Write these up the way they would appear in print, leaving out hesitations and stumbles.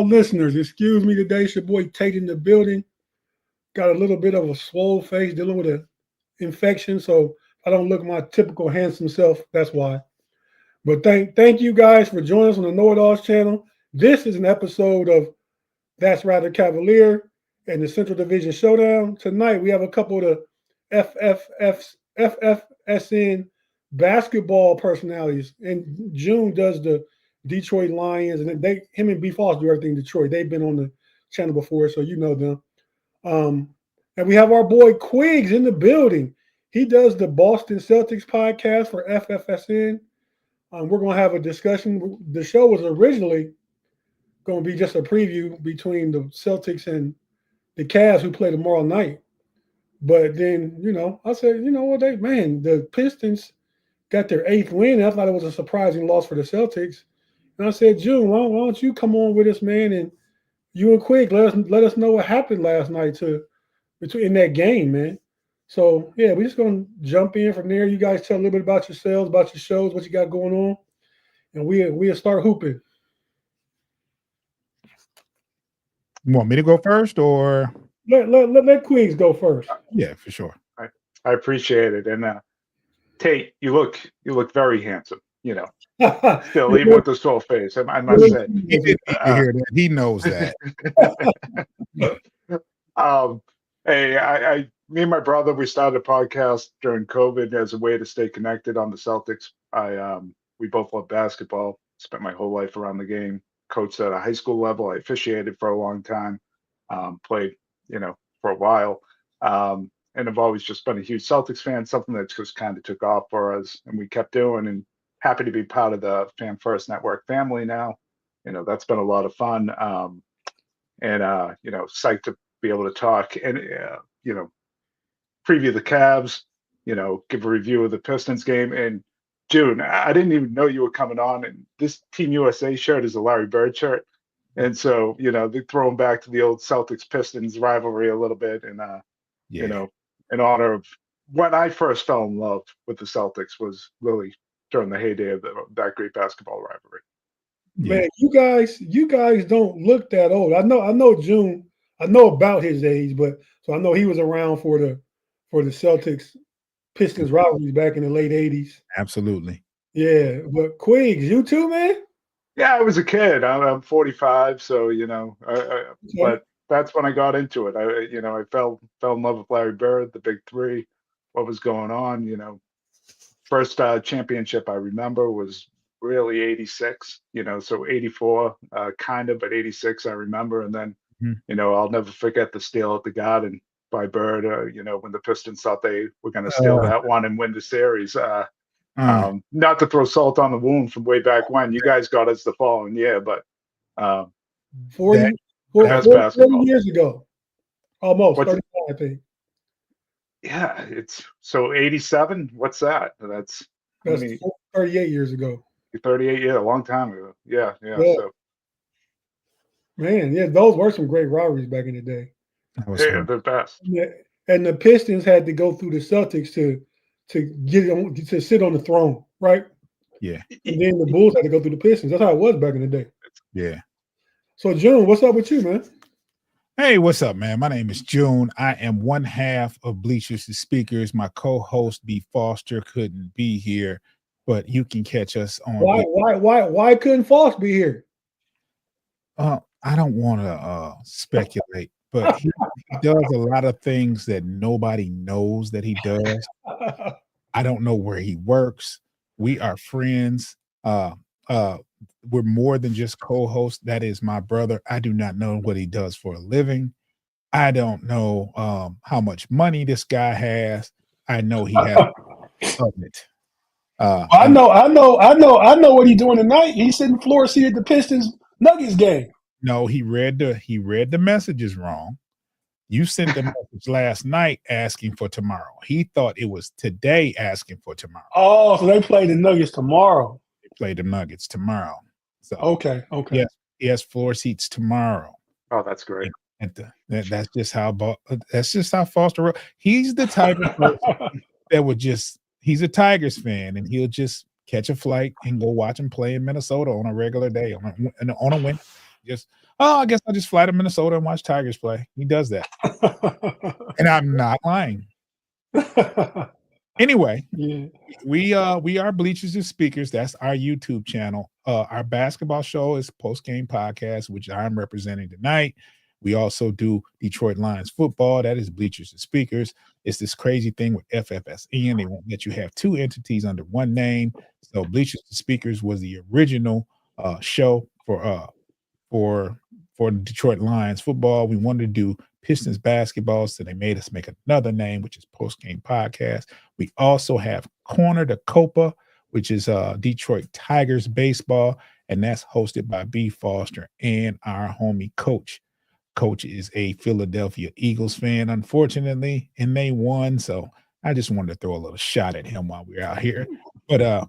listeners, excuse me today. It's your boy Tate in the building. Got a little bit of a swole face dealing with an infection, so I don't look my typical handsome self. That's why. But thank you guys for joining us on the Know It Alls channel. This is an episode of That's Rather Cavalier and the Central Division Showdown. Tonight we have a couple of the FFSN basketball personalities. And June does the Detroit Lions, and him and B. Foss do everything in Detroit. They've been on the channel before, so you know them. And we have our boy Quiggs in the building. He does the Boston Celtics podcast for FFSN. We're going to have a discussion. The show was originally going to be just a preview between the Celtics and the Cavs, who play tomorrow night. But then, I said, you know what, the Pistons got their 8th win. I thought it was a surprising loss for the Celtics. And I said, June, why don't you come on with us, man? And you and Quigg, let us know what happened last night in that game, man. So, yeah, we're just going to jump in from there. You guys tell a little bit about yourselves, about your shows, what you got going on, and we'll start hooping. You want me to go first, or let Quiggs go first? Yeah, for sure. I appreciate it. And Tate, you look very handsome. Still, even with the swole face, I must say. He knows that. Hey, me and my brother, we started a podcast during COVID as a way to stay connected on the Celtics. We both love basketball. Spent my whole life around the game. Coached at a high school level. I officiated for a long time. Played, for a while. And I've always just been a huge Celtics fan. Something that just kind of took off for us, and we kept doing. And happy to be part of the Fan First Network family now. That's been a lot of fun. And psyched to be able to talk and preview the Cavs, give a review of the Pistons game. And June, I didn't even know you were coming on, and this Team USA shirt is a Larry Bird shirt. And so, they're throwing back to the old Celtics Pistons rivalry a little bit. And, in honor of when I first fell in love with the Celtics was really during the heyday of that great basketball rivalry. Yeah. Man, you guys don't look that old. I know June. I know about his age, but so I know he was around for the Celtics Pistons rivalries back in the late 80s. Absolutely. Yeah, but Quiggs, you too, man? Yeah, I was a kid. I'm 45, so but that's when I got into it. I fell in love with Larry Bird, the Big Three, what was going on. First championship I remember was really 86. So 84 kind of, but 86 I remember, and then I'll never forget the steal at the Garden by Bird. When the Pistons thought they were going to steal that one and win the series. Not to throw salt on the wound from way back when. You guys got us the following year, but 40 years ago, almost 35, I think. Yeah, it's so 87. What's that? That's 38 years ago. 38, yeah, a long time ago. Yeah. So. Man, yeah, those were some great rivalries back in the day. Yeah, the best. Yeah, and the Pistons had to go through the Celtics to get on to sit on the throne, right? Yeah. And then the Bulls had to go through the Pistons. That's how it was back in the day. Yeah. So June, what's up with you, man? Hey, what's up, man? My name is June. I am one half of Bleachers the Speakers. My co-host B. Foster couldn't be here, but you can catch us on. Why couldn't Foss be here? I don't want to speculate, but he does a lot of things that nobody knows that he does. I don't know where he works. We are friends. We're more than just co-hosts. That is my brother. I do not know what he does for a living. I don't know how much money this guy has. I know he has of it. I know what he's doing tonight. He's sitting floor seat at the Pistons Nuggets game. No, he read the messages wrong. You sent the message last night asking for tomorrow. He thought it was today asking for tomorrow. Oh, so they play the Nuggets tomorrow. They play the Nuggets tomorrow. So okay. Yes, he has floor seats tomorrow. Oh, that's great. That's just how Foster wrote. He's the type of person that would he's a Tigers fan, and he'll just catch a flight and go watch him play in Minnesota on a regular day on a win. I guess I'll just fly to Minnesota and watch Tigers play. He does that. And I'm not lying. Anyway, we are Bleachers and Speakers. That's our YouTube channel. Our basketball show is Postgame Podcast, which I'm representing tonight. We also do Detroit Lions football. That is Bleachers and Speakers. It's this crazy thing with FFSN. They won't let you have two entities under one name. So Bleachers and Speakers was the original show for Detroit Lions football. We wanted to do Pistons basketball, so they made us make another name, which is Postgame Podcast. We also have Corner to Copa, which is Detroit Tigers baseball, and that's hosted by B. Foster and our homie Coach. Coach is a Philadelphia Eagles fan, unfortunately, and they won. So I just wanted to throw a little shot at him while we're out here. But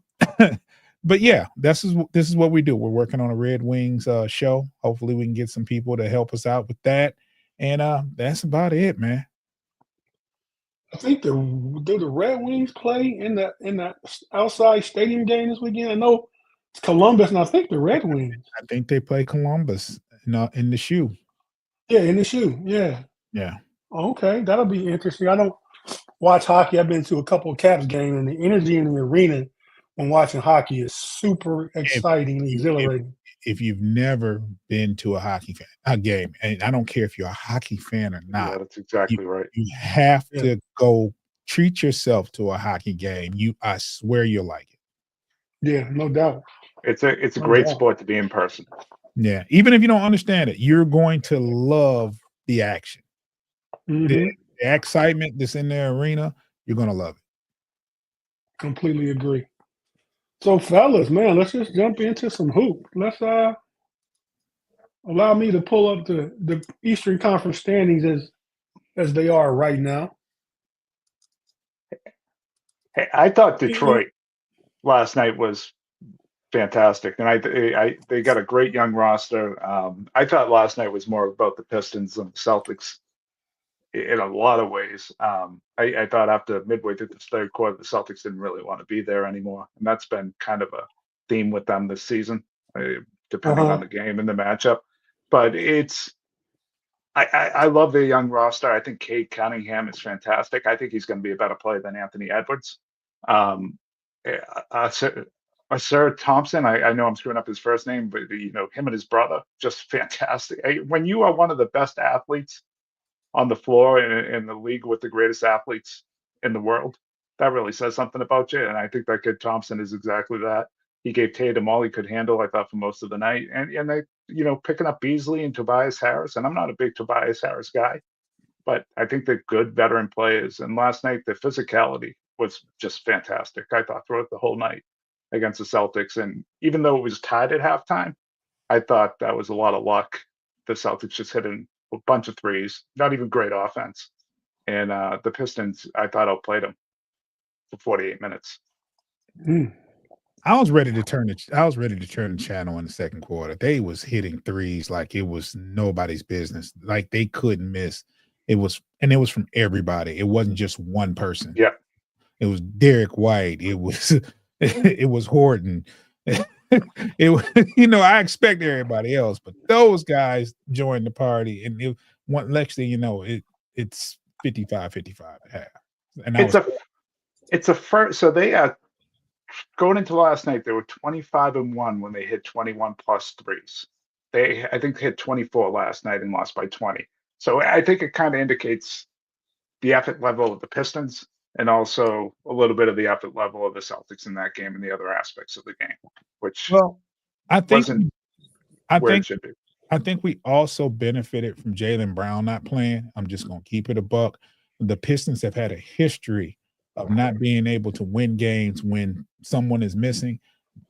but yeah, this is what we do. We're working on a Red Wings show. Hopefully we can get some people to help us out with that. And that's about it, man. I think do the Red Wings play in the outside stadium game this weekend? I know it's Columbus, and I think the Red Wings. I think they play Columbus in the shoe. Yeah, in the shoe. Yeah. Yeah. Okay, that'll be interesting. I don't watch hockey. I've been to a couple of Caps games, and the energy in the arena when watching hockey is super exciting and exhilarating. If you've never been to a game, and I don't care if you're a hockey fan or not, yeah, that's exactly right. You have to go treat yourself to a hockey game. I swear you'll like it. Yeah, no doubt. It's a great sport to be in person. Yeah, even if you don't understand it, you're going to love the action. Mm-hmm. The excitement that's in the arena, you're going to love it. Completely agree. So, fellas, man, let's just jump into some hoop. Let's allow me to pull up the Eastern Conference standings as they are right now. Hey, I thought Detroit last night was fantastic, and they got a great young roster. I thought last night was more about the Pistons and the Celtics in a lot of ways. I thought after midway through the third quarter, the Celtics didn't really want to be there anymore, and that's been kind of a theme with them this season, depending on the game and the matchup. But I love their young roster. I think Cade Cunningham is fantastic. I think he's going to be a better player than Anthony Edwards. Sir Thompson, I know I'm screwing up his first name, but him and his brother, just fantastic. When you are one of the best athletes on the floor in the league with the greatest athletes in the world, that really says something about you. And I think that kid Thompson is exactly that. He gave Tatum all he could handle, I thought, for most of the night. And they, picking up Beasley and Tobias Harris. And I'm not a big Tobias Harris guy, but I think they're good veteran players. And last night, the physicality was just fantastic, I thought, throughout the whole night against the Celtics. And even though it was tied at halftime, I thought that was a lot of luck. The Celtics just hitting a bunch of threes, not even great offense. And the Pistons, I thought, outplayed them for 48 minutes. I was ready to turn the channel in the second quarter. They was hitting threes like it was nobody's business. Like they couldn't miss. It was from everybody. It wasn't just one person. Yeah. It was Derek White. It was Horton. It was, I expect everybody else, but those guys joined the party, and next thing you know, it's 55-55 at half. And it's a first. So they going into last night, they were 25-1 when they hit 21 plus threes. I think they hit 24 last night and lost by 20. So I think it kind of indicates the effort level of the Pistons and also a little bit of the effort level of the Celtics in that game and the other aspects of the game, which I think it should be. I think we also benefited from Jaylen Brown not playing. I'm just going to keep it a buck. The Pistons have had a history of not being able to win games when someone is missing.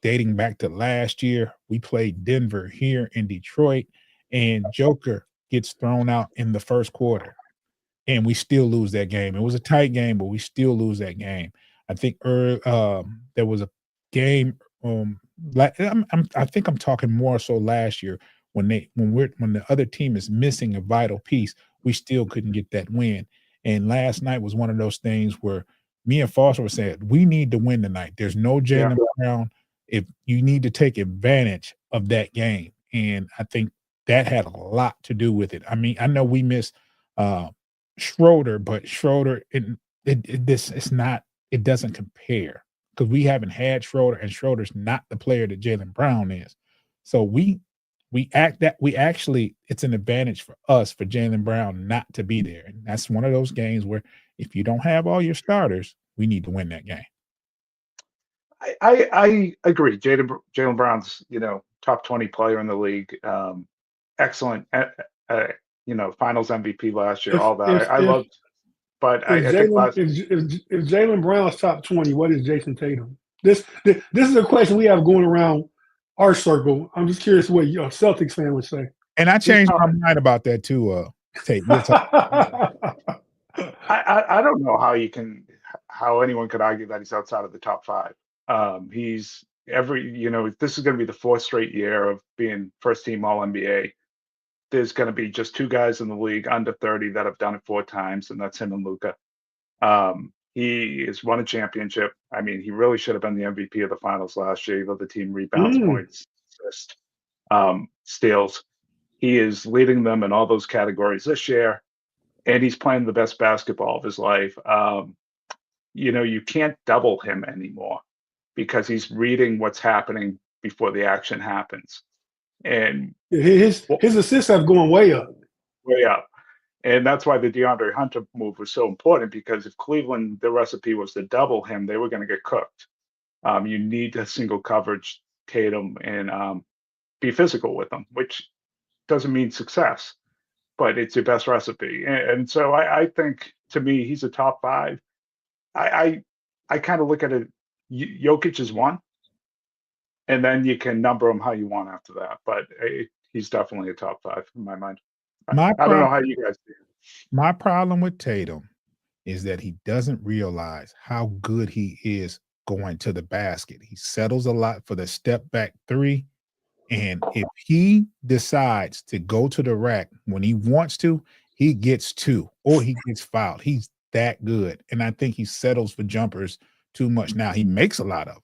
Dating back to last year, we played Denver here in Detroit, and Joker gets thrown out in the first quarter, and we still lose that game. It was a tight game, but we still lose that game. I think there was a game. I think I'm talking more so last year when the other team is missing a vital piece, we still couldn't get that win. And last night was one of those things where me and Foster were saying, we need to win tonight. There's no Jaylen Brown. If you need to take advantage of that game. And I think that had a lot to do with it. I mean, I know we miss Schroeder, but Schroeder, it doesn't compare because we haven't had Schroeder, and Schroeder's not the player that Jaylen Brown is. So it's an advantage for us, for Jaylen Brown not to be there. And that's one of those games where if you don't have all your starters, we need to win that game. I agree. Jaylen Brown's, top 20 player in the league. Excellent, finals MVP last year, all that. I loved, but I think if Jaylen Brown's top 20, what is Jason Tatum? This is a question we have going around our circle. I'm just curious what your Celtics fan would say. And I changed my mind about that too, Tate. I don't know how anyone could argue that he's outside of the top 5. He's this is going to be the 4th straight year of being first team All NBA. There's going to be just 2 guys in the league under 30 that have done it 4 times, and that's him and Luka. He has won a championship. I mean, he really should have been the MVP of the finals last year. He led the team rebounds, points, assists, steals. He is leading them in all those categories this year, and he's playing the best basketball of his life. You can't double him anymore because he's reading what's happening before the action happens. And his assists have gone way up. Way up. And that's why the DeAndre Hunter move was so important, because if Cleveland, the recipe was to double him, they were going to get cooked. You need a single coverage Tatum and be physical with them, which doesn't mean success, but it's your best recipe. And so I think, to me, he's a top 5. I kind of look at it, Jokic is 1, and then you can number him how you want after that. But he's definitely a top 5 in my mind. I don't know how you guys do. My problem with Tatum is that he doesn't realize how good he is going to the basket. He settles a lot for the step back 3. And if he decides to go to the rack when he wants to, he gets 2 or he gets fouled. He's that good. And I think he settles for jumpers too much. Now, he makes a lot of them.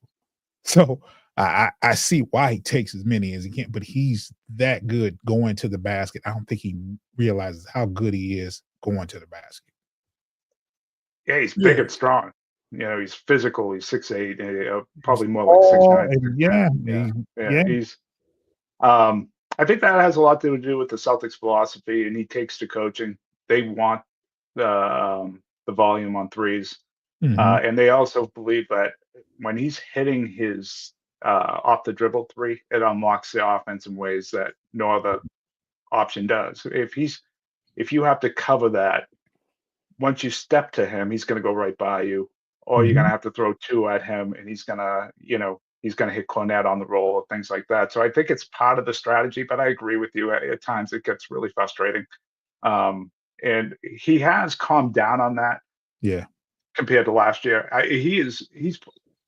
So I see why he takes as many as he can, but he's that good going to the basket. I don't think he realizes how good he is going to the basket. Yeah, he's big and strong. He's physical. He's 6'8", probably more like 6'9". Yeah. He's. I think that has a lot to do with the Celtics' philosophy, and he takes to coaching. They want the volume on threes, and they also believe that when he's hitting his off the dribble 3, it unlocks the offense in ways that no other option does. If you have to cover that, once you step to him, he's going to go right by you, or you're going to have to throw 2 at him, and he's going to hit Cornette on the roll or things like that. So I think it's part of the strategy, but I agree with you. At times it gets really frustrating. And he has calmed down on that. Yeah. Compared to last year. He's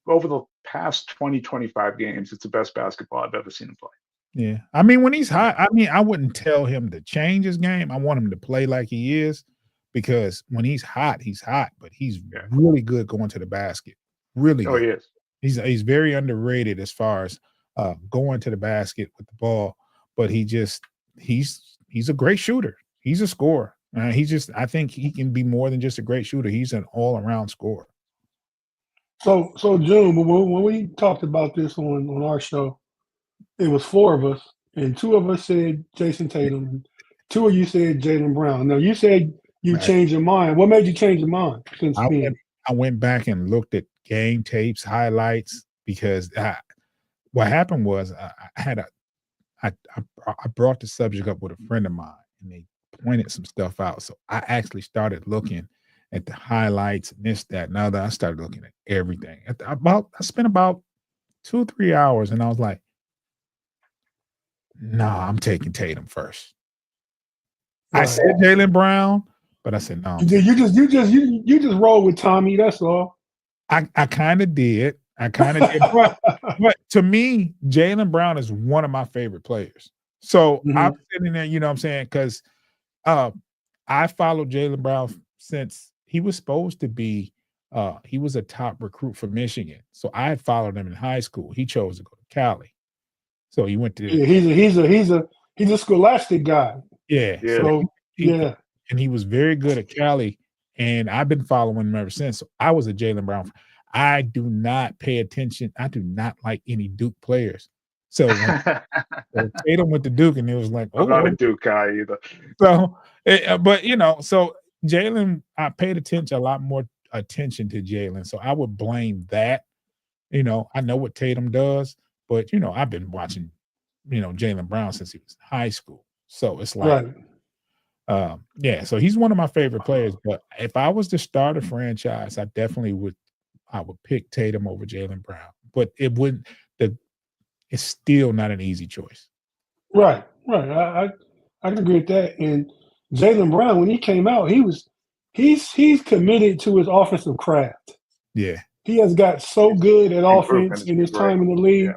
over the past 20, 25 games, it's the best basketball I've ever seen him play. Yeah. I mean, when he's hot, I wouldn't tell him to change his game. I want him to play like he is, because when he's hot, but he's really good going to the basket. Really good. Oh, he is. He's very underrated as far as going to the basket with the ball, but he's a great shooter. He's a scorer. I think he can be more than just a great shooter. He's an all-around scorer. So June, when we talked about this on our show, it was 4 of us, and 2 of us said Jason Tatum, and 2 of you said Jaylen Brown. Now, you said you changed your mind. What made you change your mind since then? I went back and looked at game tapes, highlights, because what happened was I brought the subject up with a friend of mine, and they pointed some stuff out. So I actually started looking at the highlights, and this, that, and other. I started looking at everything. I spent about 2-3 hours, and I was like, "Nah, I'm taking Tatum first." Right. I said Jaylen Brown, but I said no. You just roll with Tommy. That's all. I kind of did. But to me, Jaylen Brown is one of my favorite players. So I'm sitting there, you know what I'm saying? Because I followed Jaylen Brown since he was supposed to be he was a top recruit for Michigan. So I had followed him in high school. He chose to go to Cali. So he went to he's He's a scholastic guy. Yeah. Yeah. So yeah. And he was very good at Cali, and I've been following him ever since. So I was a Jaylen Brown. I do not pay attention. I do not like any Duke players. So when Tatum went to Duke, and it was like, I'm not a Duke guy either. So, but so Jaylen, I paid a lot more attention to Jaylen. So I would blame that. I know what Tatum does, but I've been watching, Jaylen Brown since he was in high school. So it's like, so he's one of my favorite players. But if I was to start a franchise, I definitely would pick Tatum over Jaylen Brown. But it's still not an easy choice. Right. I can agree with that. And Jaylen Brown, when he came out, he's committed to his offensive craft. Yeah. He has got so good at offense in his time in the league.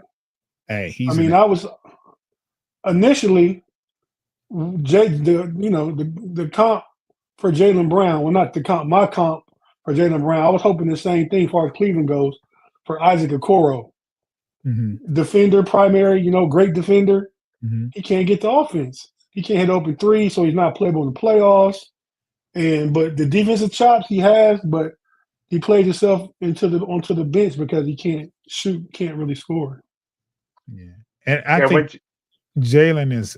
Yeah. Hey, I was initially the comp for Jaylen Brown. Well, not the comp. My comp for Jaylen Brown. I was hoping the same thing as far as Cleveland goes for Isaac Okoro. Mm-hmm. Defender, primary, great defender. Mm-hmm. He can't get the offense. He can't hit open three, so he's not playable in the playoffs. But the defensive chops he has, but he plays himself onto the bench because he can't shoot, can't really score. Yeah, and I think Jaylen is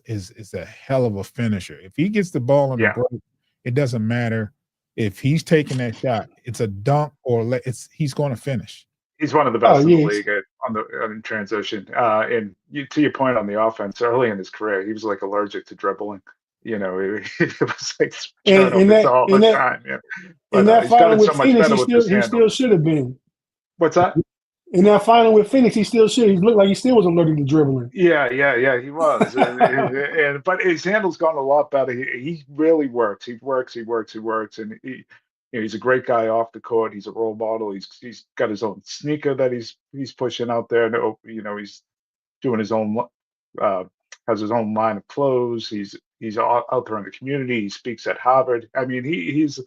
a hell of a finisher. If he gets the ball on the break, it doesn't matter if he's taking that shot. It's a dunk or he's going to finish. He's one of the best in the league on transition. And to your point on the offense, early in his career, he was like allergic to dribbling. It was like turnovers all the time. Yeah. But in that final with Phoenix, he still should have been. What's that? In that final with Phoenix, he still should. He looked like he still was allergic to dribbling. Yeah, he was. But his handle's gotten a lot better. He really works. He works, and he's a great guy off the court. He's a role model. He's got his own sneaker that he's pushing out there. He's doing his own has his own line of clothes. He's out there in the community. He speaks at Harvard. I mean, he's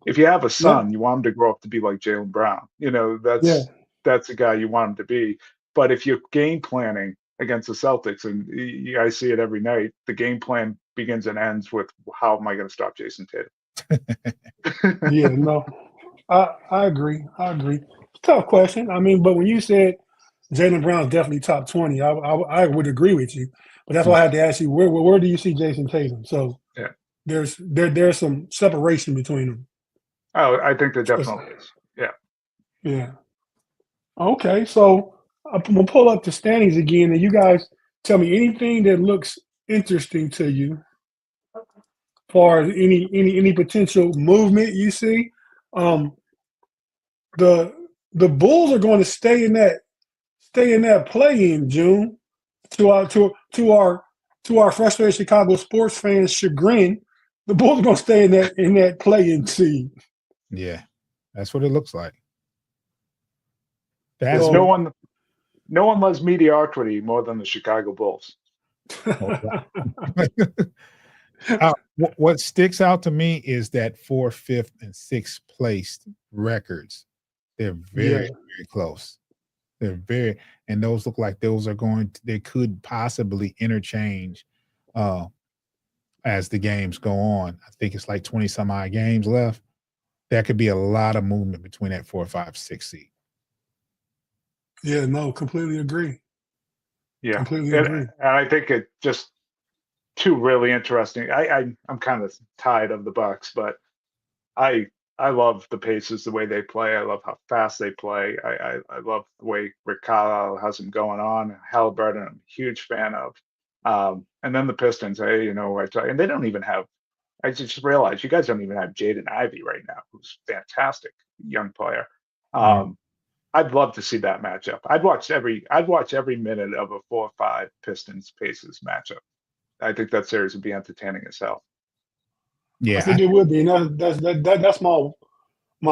if you have a son, you want him to grow up to be like Jaylen Brown. That's the guy you want him to be. But if you're game planning against the Celtics, and I see it every night, the game plan begins and ends with how am I going to stop Jason Tatum? I agree. Tough question. I mean, but when you said Jaylen Brown's definitely top 20, I would agree with you. But that's why I had to ask you, where do you see Jason Tatum? So there's some separation between them. Oh, I think there definitely is. Yeah. Yeah. Okay, so I'm gonna pull up the standings again, and you guys tell me anything that looks interesting to you, as far as any potential movement you see. The Bulls are going to stay in that play-in, June. To our frustrated Chicago sports fans' chagrin, the Bulls are going to stay in that play-in seed. Yeah, that's what it looks like. No one loves mediocrity more than the Chicago Bulls. What sticks out to me is that 4th, 5th, and 6th placed records. They're very, very close. And those look like they could possibly interchange as the games go on. I think it's like 20 some odd games left. There could be a lot of movement between that 4, 5, 6 seed. Yeah, no, completely agree. Yeah, completely agree. And I think it just two really interesting. I'm kind of tired of the Bucks, but I love the Pacers, the way they play. I love how fast they play. I love the way Rick Carlisle has them going on. Halliburton, I'm a huge fan of. And then the Pistons, and they don't even have. I just realized you guys don't even have Jaden Ivey right now, who's a fantastic young player. I'd love to see that matchup. I'd watch every minute of a 4-5 Pistons Pacers matchup. I think that series would be entertaining as hell. Yeah, I think it would be, and that's my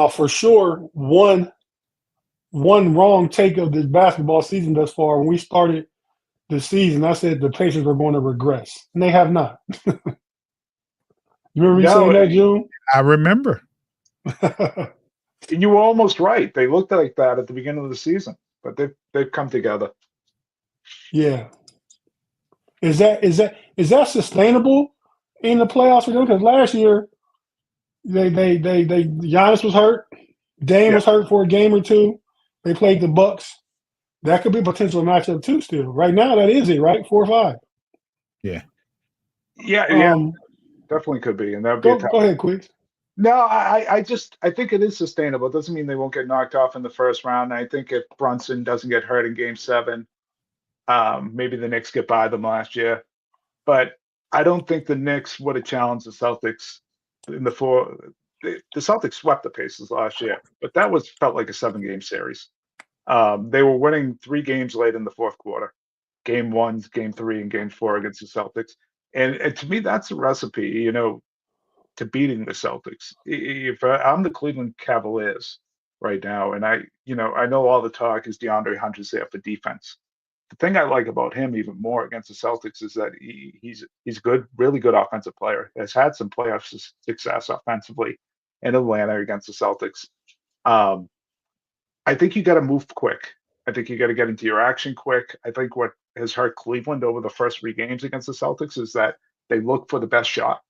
for sure one wrong take of this basketball season thus far. When we started the season, I said the Pacers were going to regress, and they have not. You remember me saying that, June? I remember. And you were almost right. They looked like that at the beginning of the season, but they've come together. Yeah. Is that Is that sustainable in the playoffs for them? Because last year, Giannis was hurt. Dame was hurt for a game or two. They played the Bucks. That could be a potential matchup too. Still, right now, that is it. Right, 4 or 5. Yeah. Yeah, definitely could be, and that would be go ahead, Quick. No, I think it is sustainable. It doesn't mean they won't get knocked off in the first round. I think if Brunson doesn't get hurt in Game 7, maybe the Knicks get by them last year. But I don't think the Knicks would have challenged the Celtics in the four. The Celtics swept the Pacers last year, but that felt like a 7-game series. They were winning 3 games late in the fourth quarter. Game 1, Game 3, and Game 4 against the Celtics. And to me, that's a recipe, to beating the Celtics. If I'm the Cleveland Cavaliers right now, and I know all the talk is DeAndre Hunter's there for defense. The thing I like about him even more against the Celtics is that he's good, really good offensive player. Has had some playoff success offensively in Atlanta against the Celtics. I think you got to move quick. I think you got to get into your action quick. I think what has hurt Cleveland over the first 3 games against the Celtics is that they look for the best shot.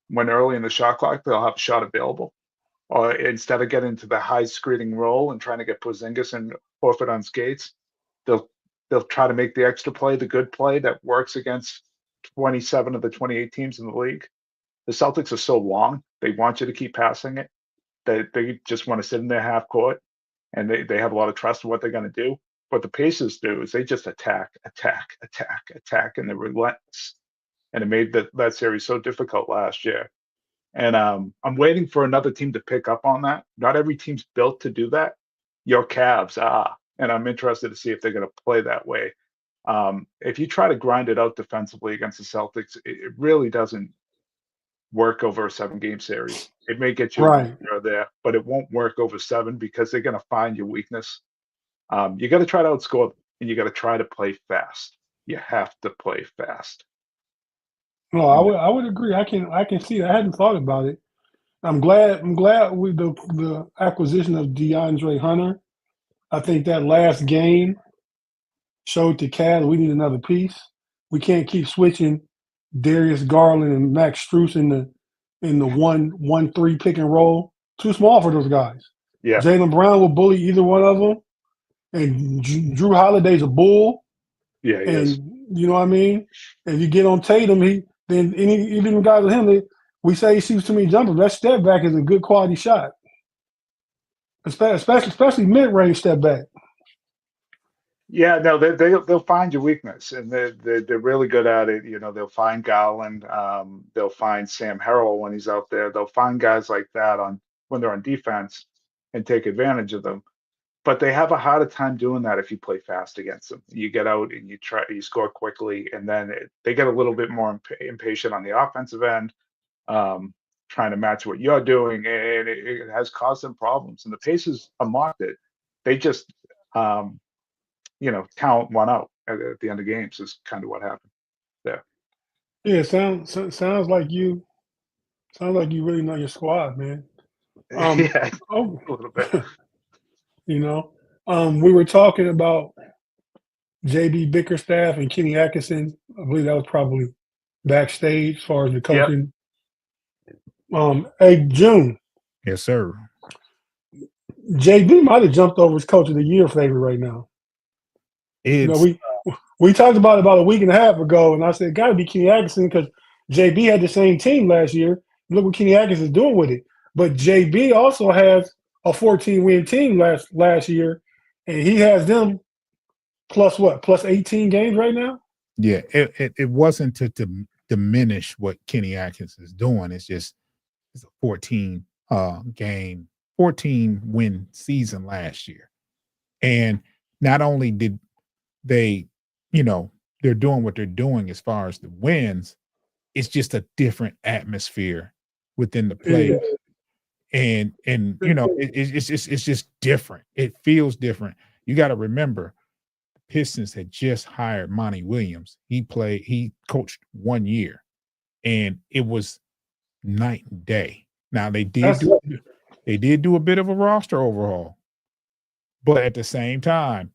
When early in the shot clock, they'll have a shot available. Or instead of getting into the high screening roll and trying to get Porzingis and Horford on skates, they'll try to make the extra play, the good play that works against 27 of the 28 teams in the league. The Celtics are so long; they want you to keep passing it. They just want to sit in their half court, and they have a lot of trust in what they're going to do. What the Pacers do is they just attack, and they're relentless. And it made that series so difficult last year. And I'm waiting for another team to pick up on that. Not every team's built to do that. Your Cavs are. And I'm interested to see if they're going to play that way. If you try to grind it out defensively against the Celtics, it really doesn't work over a 7-game series. It may get you right there, but it won't work over 7 because they're going to find your weakness. You got to try to outscore them, and you got to try to play fast. You have to play fast. No, I would agree. I can see that. I hadn't thought about it. I'm glad with the acquisition of DeAndre Hunter. I think that last game showed the Cavs we need another piece. We can't keep switching Darius Garland and Max Strus in the 1-1-3 pick and roll. Too small for those guys. Yeah. Jaylen Brown will bully either one of them, and Drew Holiday's a bull. Yeah, he is. You know what I mean? If you get on Tatum, even guys with him, we say he shoots too many jumpers. That step back is a good quality shot, especially mid-range step back. Yeah, no, they'll find your weakness, and they're really good at it. They'll find Garland, they'll find Sam Harrell when he's out there. They'll find guys like that when they're on defense and take advantage of them. But they have a harder time doing that if you play fast against them. You get out and you score quickly, and then they get a little bit more impatient on the offensive end, trying to match what you're doing, and it has caused them problems. And the Pacers unlocked it. They just, talent won out at the end of games is kind of what happened there. Yeah, sounds like you really know your squad, man. Yeah, a little bit. We were talking about JB Bickerstaff and Kenny Atkinson. I believe that was probably backstage as far as the coaching. Yep. Hey, June. Yes, sir. JB might have jumped over his coach of the year favorite right now. We talked about it about a week and a half ago, and I said, got to be Kenny Atkinson because JB had the same team last year. Look what Kenny Atkinson's doing with it. But JB also has a 14-win team last year, and he has them plus 18 games right now? Yeah, it wasn't to diminish what Kenny Atkinson is doing. It's a 14-win season last year. And not only did they, they're doing what they're doing as far as the wins, it's just a different atmosphere within the players. Yeah. And it's just different. It feels different. You got to remember, the Pistons had just hired Monty Williams. He coached 1 year, and it was night and day. Now they did do a bit of a roster overhaul, but at the same time,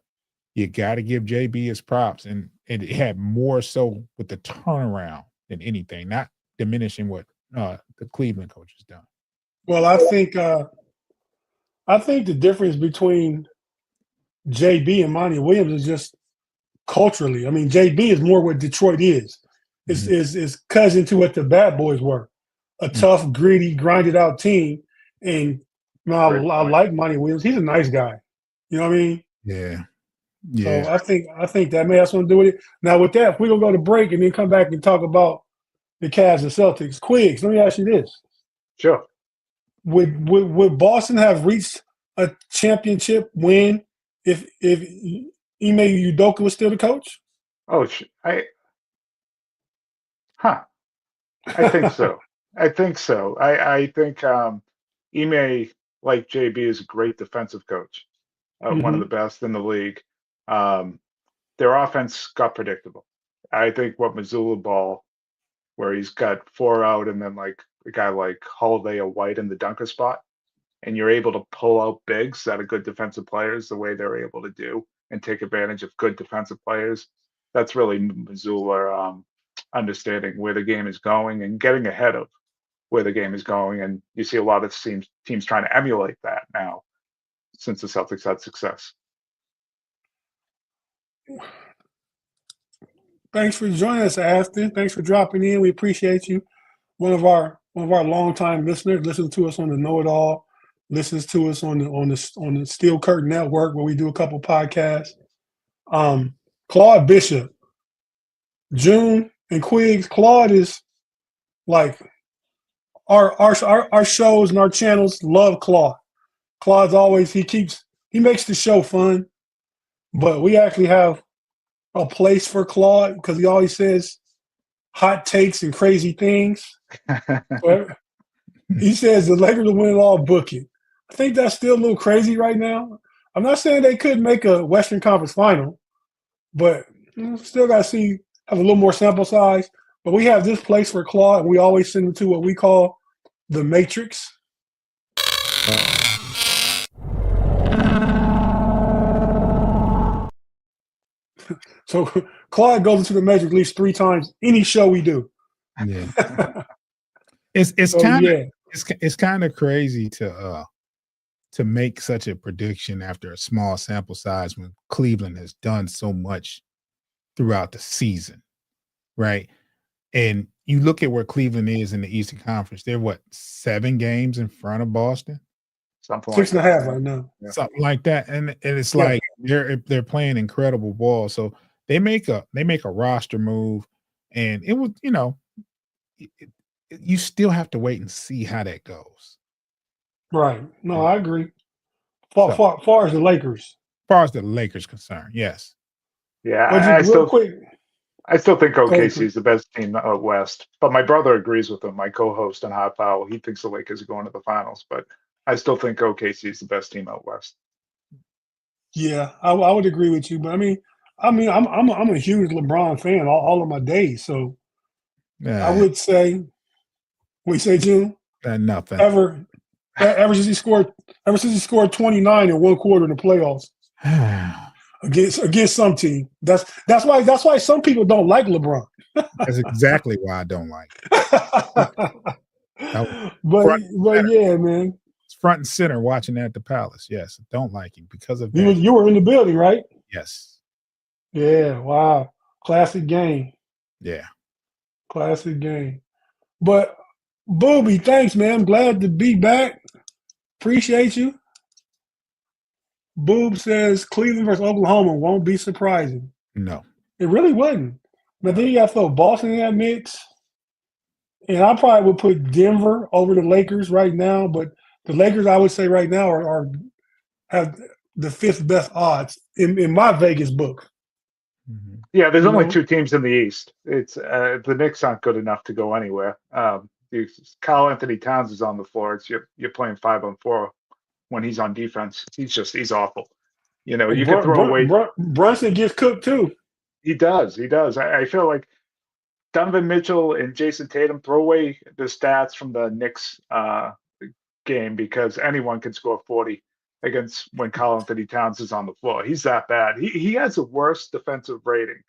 you got to give JB his props, and it had more so with the turnaround than anything, not diminishing what the Cleveland coach has done. Well, I think the difference between JB and Monty Williams is just culturally. I mean, JB is more what Detroit is. Is cousin to what the Bad Boys were. A tough, gritty, grinded out team. And I like Monty Williams. He's a nice guy. You know what I mean? Yeah. So I think that may have something to do with it. Now with that, if we're gonna go to break and then come back and talk about the Cavs and Celtics, Quiggs, let me ask you this. Sure. Would Boston have reached a championship win if Ime Udoka was still the coach? Oh, I think so. I think so. I think Ime, like JB, is a great defensive coach, one of the best in the league. Their offense got predictable. I think what Missoula ball, where he's got 4 out and then like a guy like Holiday or White in the dunker spot, and you're able to pull out bigs that are good defensive players the way they're able to do and take advantage of good defensive players. That's really Missoula understanding where the game is going and getting ahead of where the game is going. And you see a lot of teams trying to emulate that now since the Celtics had success. Thanks for joining us, Aston. Thanks for dropping in. We appreciate you. One of our longtime listeners, listens to us on the Know It All, listens to us on the Steel Curtain Network where we do a couple podcasts. Claude Bishop, June, and Quiggs. Claude is like our shows and our channels love Claude. Claude's always he makes the show fun, but we actually have a place for Claude because he always says hot takes and crazy things. He says the Lakers will win it all, book it. I think that's still a little crazy right now. I'm not saying they couldn't make a Western Conference final, but still got to have a little more sample size. But we have this place for Claude, and we always send him to what we call the Matrix. So Claude goes into the Matrix at least 3 times any show we do. Yeah, it's kind of crazy to make such a prediction after a small sample size when Cleveland has done so much throughout the season, right? And you look at where Cleveland is in the Eastern Conference; they're 7 games in front of Boston. Something 6.5 right now. Something like that. And it's like they're playing incredible ball. So they make a roster move, and it was, you still have to wait and see how that goes. Right. No, I agree. Far as the Lakers. As far as the Lakers concerned, yes. Yeah, I still think OKC is the best team out west, but my brother agrees with him. My co-host on Hot Foul, he thinks the Lakers are going to the finals, but I still think OKC is the best team out west. Yeah, I would agree with you, but I mean, I'm a huge LeBron fan all of my days, so I would say, what you say, June? Nothing. Ever since he scored 29 in one quarter in the playoffs against some team. That's why some people don't like LeBron. That's exactly why I don't like it. But yeah, man. It's front and center watching at the Palace. Yes, don't like him because of that. You were in the building, right? Yes. Yeah, wow. Classic game. Yeah. Classic game. But Booby, thanks, man. I'm glad to be back. Appreciate you. Boob says Cleveland versus Oklahoma won't be surprising. No. It really wouldn't. But then you got to throw Boston in that mix. And I probably would put Denver over the Lakers right now. But the Lakers, I would say right now, have the 5th best odds in my Vegas book. Mm-hmm. Yeah, there's only 2 teams in the East. It's the Knicks aren't good enough to go anywhere. Karl Anthony Towns is on the floor. You're playing 5-on-4 when he's on defense. He's awful. You can throw away. Brunson gets cooked too. He does. I feel like Donovan Mitchell and Jason Tatum throw away the stats from the Knicks game because anyone can score 40 against when Karl Anthony Towns is on the floor. He's that bad. He has the worst defensive rating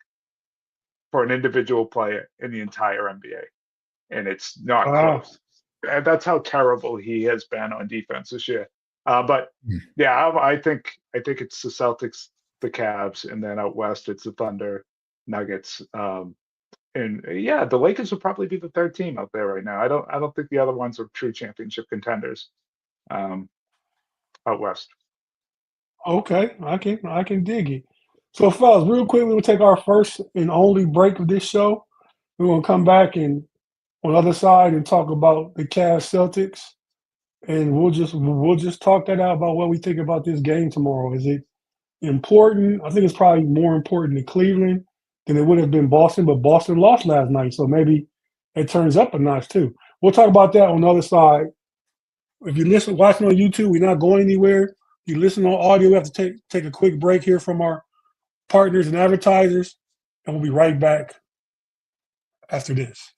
for an individual player in the entire NBA, and it's not Wow. close. And that's how terrible he has been on defense this year. But Hmm. yeah, I think it's the Celtics, the Cavs, and then out west it's the Thunder, Nuggets, and yeah, the Lakers would probably be the third team out there right now. I don't think the other ones are true championship contenders out west. Okay, I can dig it. So, fellas, real quick, we'll take our first and only break of this show. We're gonna come back and on the other side and talk about the Cavs Celtics, and we'll just talk that out about what we think about this game tomorrow. Is it important? I think it's probably more important to Cleveland than it would have been Boston, but Boston lost last night, so maybe it turns up a notch too. We'll talk about that on the other side. If you listen, watching on YouTube, we're not going anywhere. If you listen on audio, we have to take a quick break here from our partners and advertisers, and we'll be right back after this.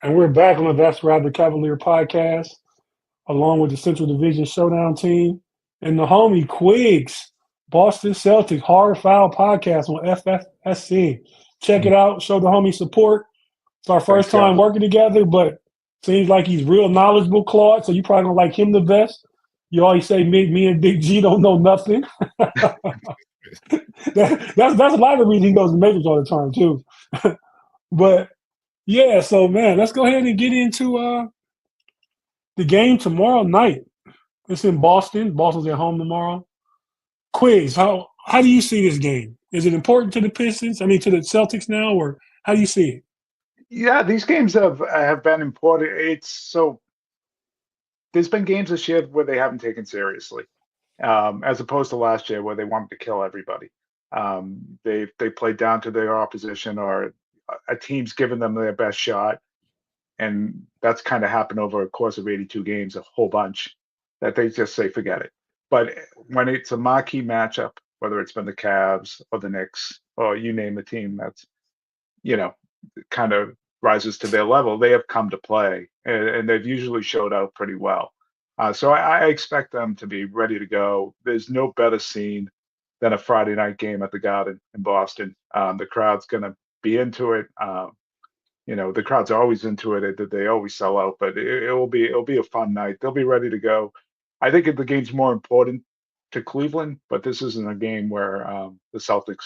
And we're back on the That's Rather Cavalier podcast, along with the Central Division Showdown team and the homie Quigs, Boston Celtics Hard Foul podcast on FFSN. Check it out. Show the homie support. It's our first Thanks, time guys. working together, but seems like he's real knowledgeable, Claude. So you probably gonna like him the best. You always say me and Big G don't know nothing. That's a lot of the reason he goes to Matrix all the time too. But yeah, so man, let's go ahead and get into the game tomorrow night. It's in Boston. Boston's at home tomorrow. Quiz, how do you see this game? Is it important to the Pistons? I mean, to the Celtics now, or how do you see it? Yeah, these games have been important. It's so there's been games this year where they haven't taken seriously, as opposed to last year where they wanted to kill everybody. They played down to their opposition, or a team's given them their best shot, and that's kind of happened over a course of 82 games, a whole bunch that they just say forget it. But when it's a marquee matchup, whether it's been the Cavs or the Knicks or you name the team that's kind of rises to their level, they have come to play, and they've usually showed out pretty well. So I expect them to be ready to go. There's no better scene than a Friday night game at the Garden in Boston. The crowd's going to be into it. The crowd's always into it. They always sell out, but it'll be a fun night. They'll be ready to go. I think the game's more important to Cleveland, but this isn't a game where the Celtics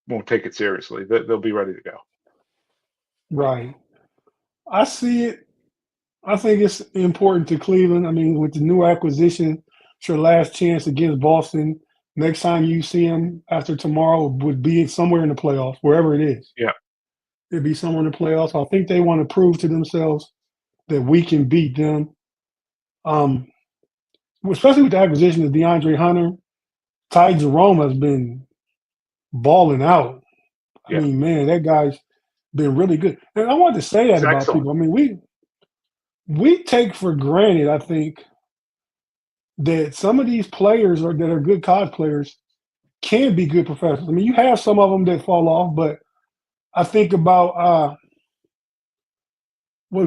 won't take it seriously. They'll be ready to go. Right. I see it. I think it's important to Cleveland. I mean, with the new acquisition, it's your last chance against Boston. Next time you see them after tomorrow would be somewhere in the playoffs, wherever it is. Yeah. It'd be somewhere in the playoffs. I think they want to prove to themselves that we can beat them. Especially with the acquisition of DeAndre Hunter, Ty Jerome has been balling out. I mean, man, that guy's been really good. And I wanted to say that about people. I mean, we take for granted, I think, that some of these players that are good college players can be good professionals. I mean, you have some of them that fall off, but I think about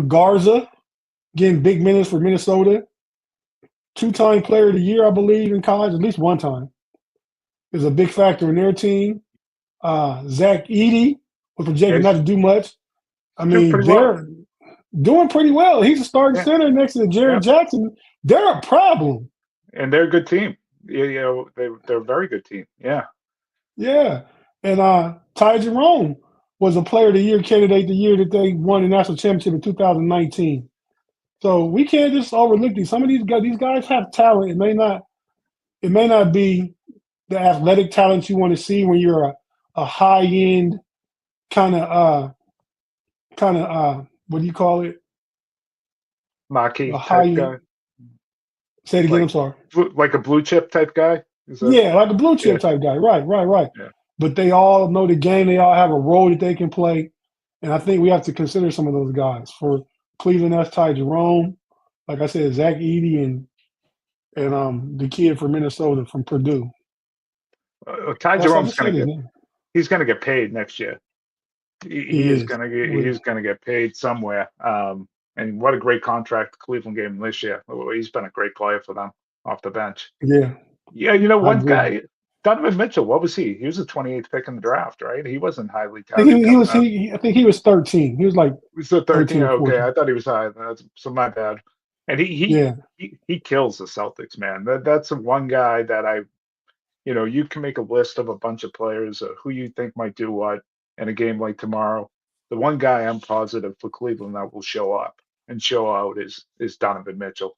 Garza getting big minutes for Minnesota, 2-time player of the year, I believe, in college, at least one time, is a big factor in their team. Zach Edey was projected not to do much. I mean, they're doing pretty well. He's a starting center next to Jared Jackson. They're a problem. And they're a good team. They're a very good team. Yeah. Yeah. And Ty Jerome was a player of the year candidate the year that they won the national championship in 2019. So we can't just overlook these. Some of these guys have talent. It may not be the athletic talent you want to see when you're a high end kind of what do you call it? Marquee type guy. Say it again. I'm sorry. Like a blue chip type guy. Yeah, like a blue chip type guy. Right. Yeah. But they all know the game. They all have a role that they can play, and I think we have to consider some of those guys. For Cleveland, that's Ty Jerome. Like I said, Zach Edey and and the kid from Minnesota from Purdue. Ty I Jerome's just going said to his get name. he's going to get paid next year. He is going to get With- he's going to get paid somewhere. And what a great contract Cleveland gave him this year. He's been a great player for them off the bench. Yeah, Yeah, I one agree. guy, Donovan Mitchell. What was he? He was the 28th pick in the draft, right? He wasn't highly I think touted. he was. I think he was 13. He was like He was the 13. 13 or Okay, 14. I thought he was high. So my bad. And Yeah, he kills the Celtics, man. That's the one guy that you can make a list of a bunch of players who you think might do what in a game like tomorrow. The one guy I'm positive for Cleveland that will show up and show out is Donovan Mitchell.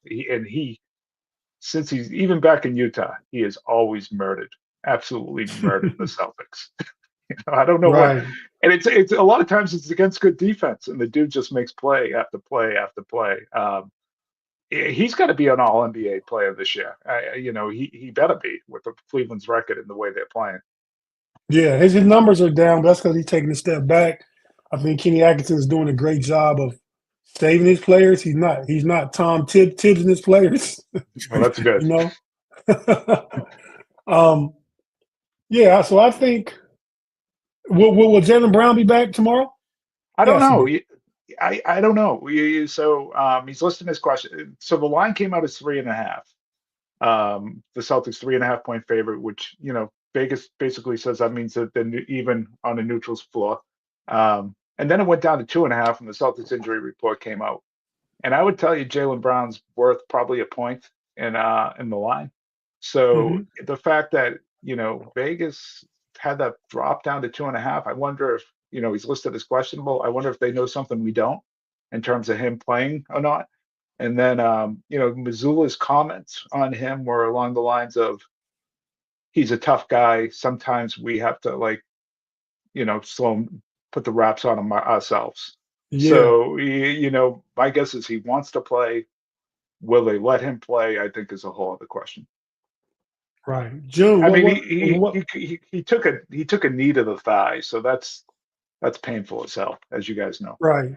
Since he's even back in Utah, he has always absolutely murdered the Celtics. I don't know what, right. and it's a lot of times it's against good defense, and the dude just makes play after play after play. He's got to be an All NBA player this year. He better be with the Cleveland's record and the way they're playing. Yeah, his numbers are down, but that's because he's taking a step back. I think Kenny Atkinson is doing a great job of saving his players. He's not Tom Tibbs in his players. Well, that's good. Yeah. So I think will Jaylen Brown be back tomorrow? I don't Yes, know. I don't know. So he's listing his question. So the line came out as 3.5. The Celtics 3.5 point favorite, which Vegas basically says that means that they're even on a neutral's floor. And then it went down to 2.5, and the Celtics injury report came out. And I would tell you Jaylen Brown's worth probably a point in the line. So the fact that Vegas had that drop down to 2.5, I wonder if he's listed as questionable. I wonder if they know something we don't in terms of him playing or not. And then Missoula's comments on him were along the lines of, he's a tough guy. Sometimes we have to slow him, put the wraps on him ourselves. Yeah. So, my guess is he wants to play. Will they let him play? I think is a whole other question. Right. June. I mean, he took a knee to the thigh, so that's painful as hell, as you guys know. Right.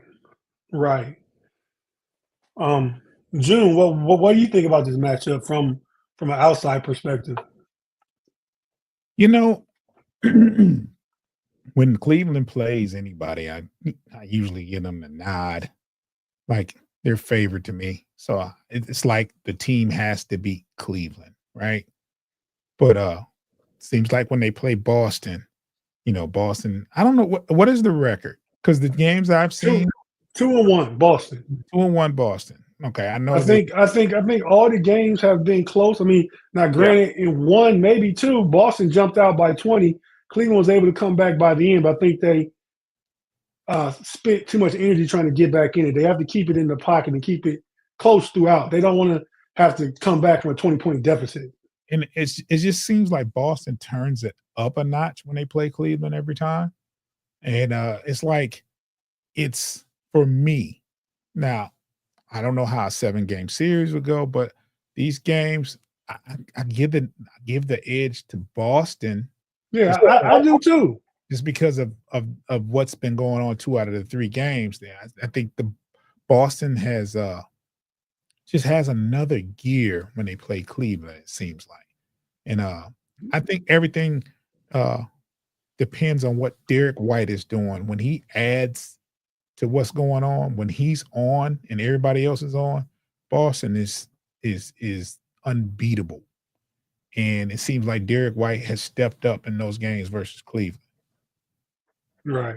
June, what do you think about this matchup from an outside perspective? When Cleveland plays anybody, I usually give them a nod, like they're favored to me. So it's like the team has to beat Cleveland, right? But seems like when they play Boston, Boston, I don't know what is the record, because the games I've seen, 2-1 Boston. 2-1 Boston. Okay, I know. I think all the games have been close. I mean, now granted, in one, maybe two, Boston jumped out by 20. Cleveland was able to come back by the end, but I think they spent too much energy trying to get back in it. They have to keep it in the pocket and keep it close throughout. They don't want to have to come back from a 20-point deficit. And it just seems like Boston turns it up a notch when they play Cleveland every time. And it's like, it's for me. Now, I don't know how a 7-game series would go, but these games, I give the edge to Boston. Yeah, I do too. Just because of what's been going on 2 out of the 3 games there. I think the Boston has just has another gear when they play Cleveland, it seems like. And I think everything depends on what Derek White is doing. When he adds to what's going on, when he's on and everybody else is on, Boston is unbeatable. And it seems like Derek White has stepped up in those games versus Cleveland. Right.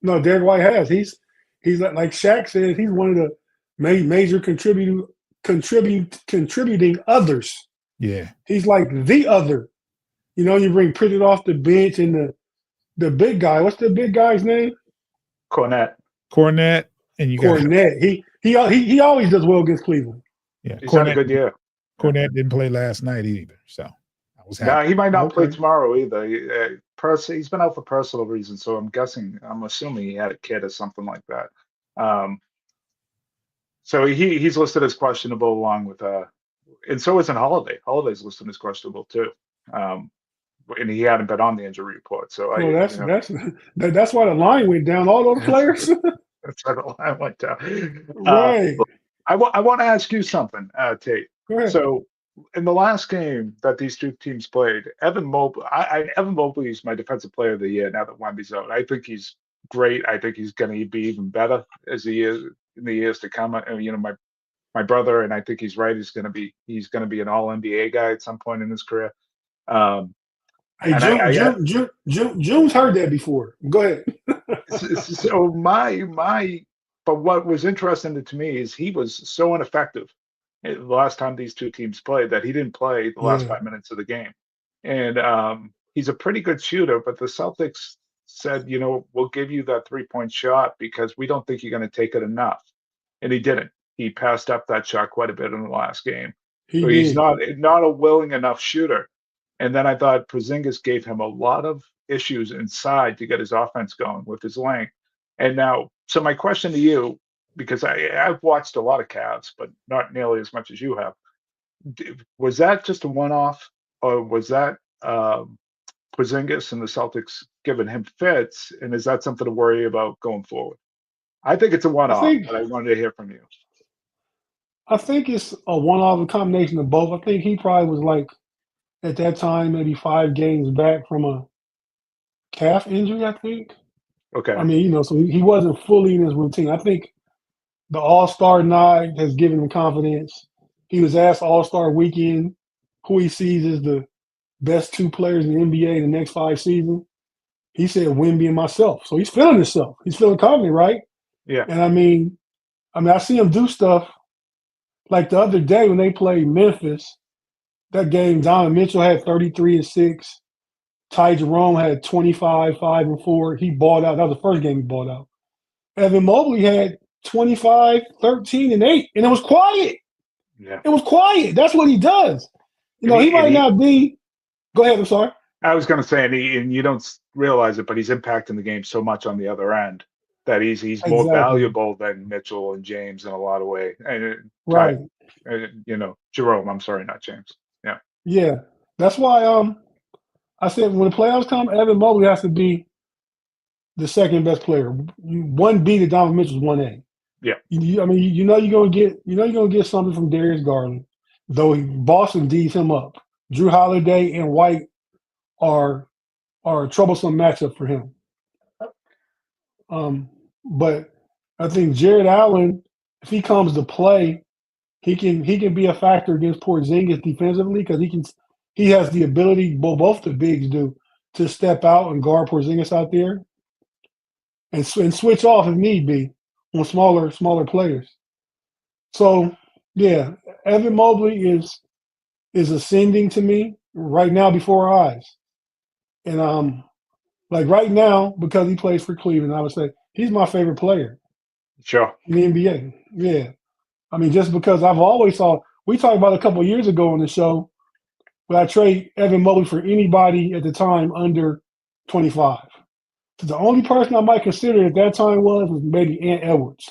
No, Derek White has. He's like Shaq said, he's one of the major contributing others. Yeah. He's like the other. You bring Pritchard off the bench and the big guy. What's the big guy's name? Cornette. And you got Cornette. He always does well against Cleveland. Yeah. He's had a good year. Cornette didn't play last night either, so I was happy. No, he might not play tomorrow either. He's been out for personal reasons, so I'm assuming he had a kid or something like that. So he's listed as questionable along with and so isn't Holiday. Holiday's listed as questionable too. And he hadn't been on the injury report. So that's why the line went down. All those players. That's why the line went down. Right. I want to ask you something, Tate. Go ahead. So in the last game that these two teams played, Evan Mobley is my defensive player of the year now that Wemby's out. I think he's great. I think he's going to be even better as he is in the years to come. You know, my brother, and I think he's right. He's going to be an All NBA guy at some point in his career. Hey, June's heard that before. Go ahead. So but what was interesting to me is he was so ineffective the last time these two teams played that he didn't play the last 5 minutes of the game. And he's a pretty good shooter, but the Celtics said, you know, we'll give you that 3-point shot because we don't think you're going to take it enough. And he didn't. He passed up that shot quite a bit in the last game. He's not a willing enough shooter. And then I thought Porzingis gave him a lot of issues inside to get his offense going with his length. And now, so my question to you, because I've watched a lot of Cavs, but not nearly as much as you have, was that just a one-off, or was that Porzingis and the Celtics giving him fits, and is that something to worry about going forward? I think it's a one-off, but I wanted to hear from you. I think it's a one-off, a combination of both. I think he probably was like, at that time, maybe 5 games back from a calf injury, I think. Okay. I mean, you know, so he wasn't fully in his routine. I think the All-Star nod has given him confidence. He was asked All-Star weekend who he sees as the best 2 players in the NBA in the next 5 seasons. He said Wemby and myself. So he's feeling himself. He's feeling confident, right? Yeah. And I mean, I see him do stuff like the other day when they played Memphis. That game, Donovan Mitchell had 33 and 6. Ty Jerome had 25, 5 and 4. He balled out. That was the first game he balled out. Evan Mobley had 25, 13 and 8, and it was quiet. Yeah, it was quiet. That's what he does. You know, he might not be. Go ahead. I'm sorry. I was going to say, and you don't realize it, but he's impacting the game so much on the other end that he's more valuable than Mitchell and James in a lot of ways. And right. You know, Jerome. I'm sorry, not James. Yeah. Yeah. That's why I said when the playoffs come, Evan Mobley has to be the second best player. 1B to Donovan Mitchell's 1A. Yeah. I mean, you're gonna get something from Darius Garland, though Boston D's him up. Drew Holiday and White are a troublesome matchup for him. But I think Jared Allen, if he comes to play, he can be a factor against Porzingis defensively because he has the ability, both the bigs do, to step out and guard Porzingis out there and switch off if need be on smaller players. So yeah, Evan Mobley is ascending to me right now before our eyes. And like right now, because he plays for Cleveland, I would say he's my favorite player. Sure. In the NBA. Yeah. I mean, just because I've always thought, we talked about a couple of years ago on the show, would I trade Evan Mobley for anybody at the time under 25? So the only person I might consider at that time was maybe Ant Edwards.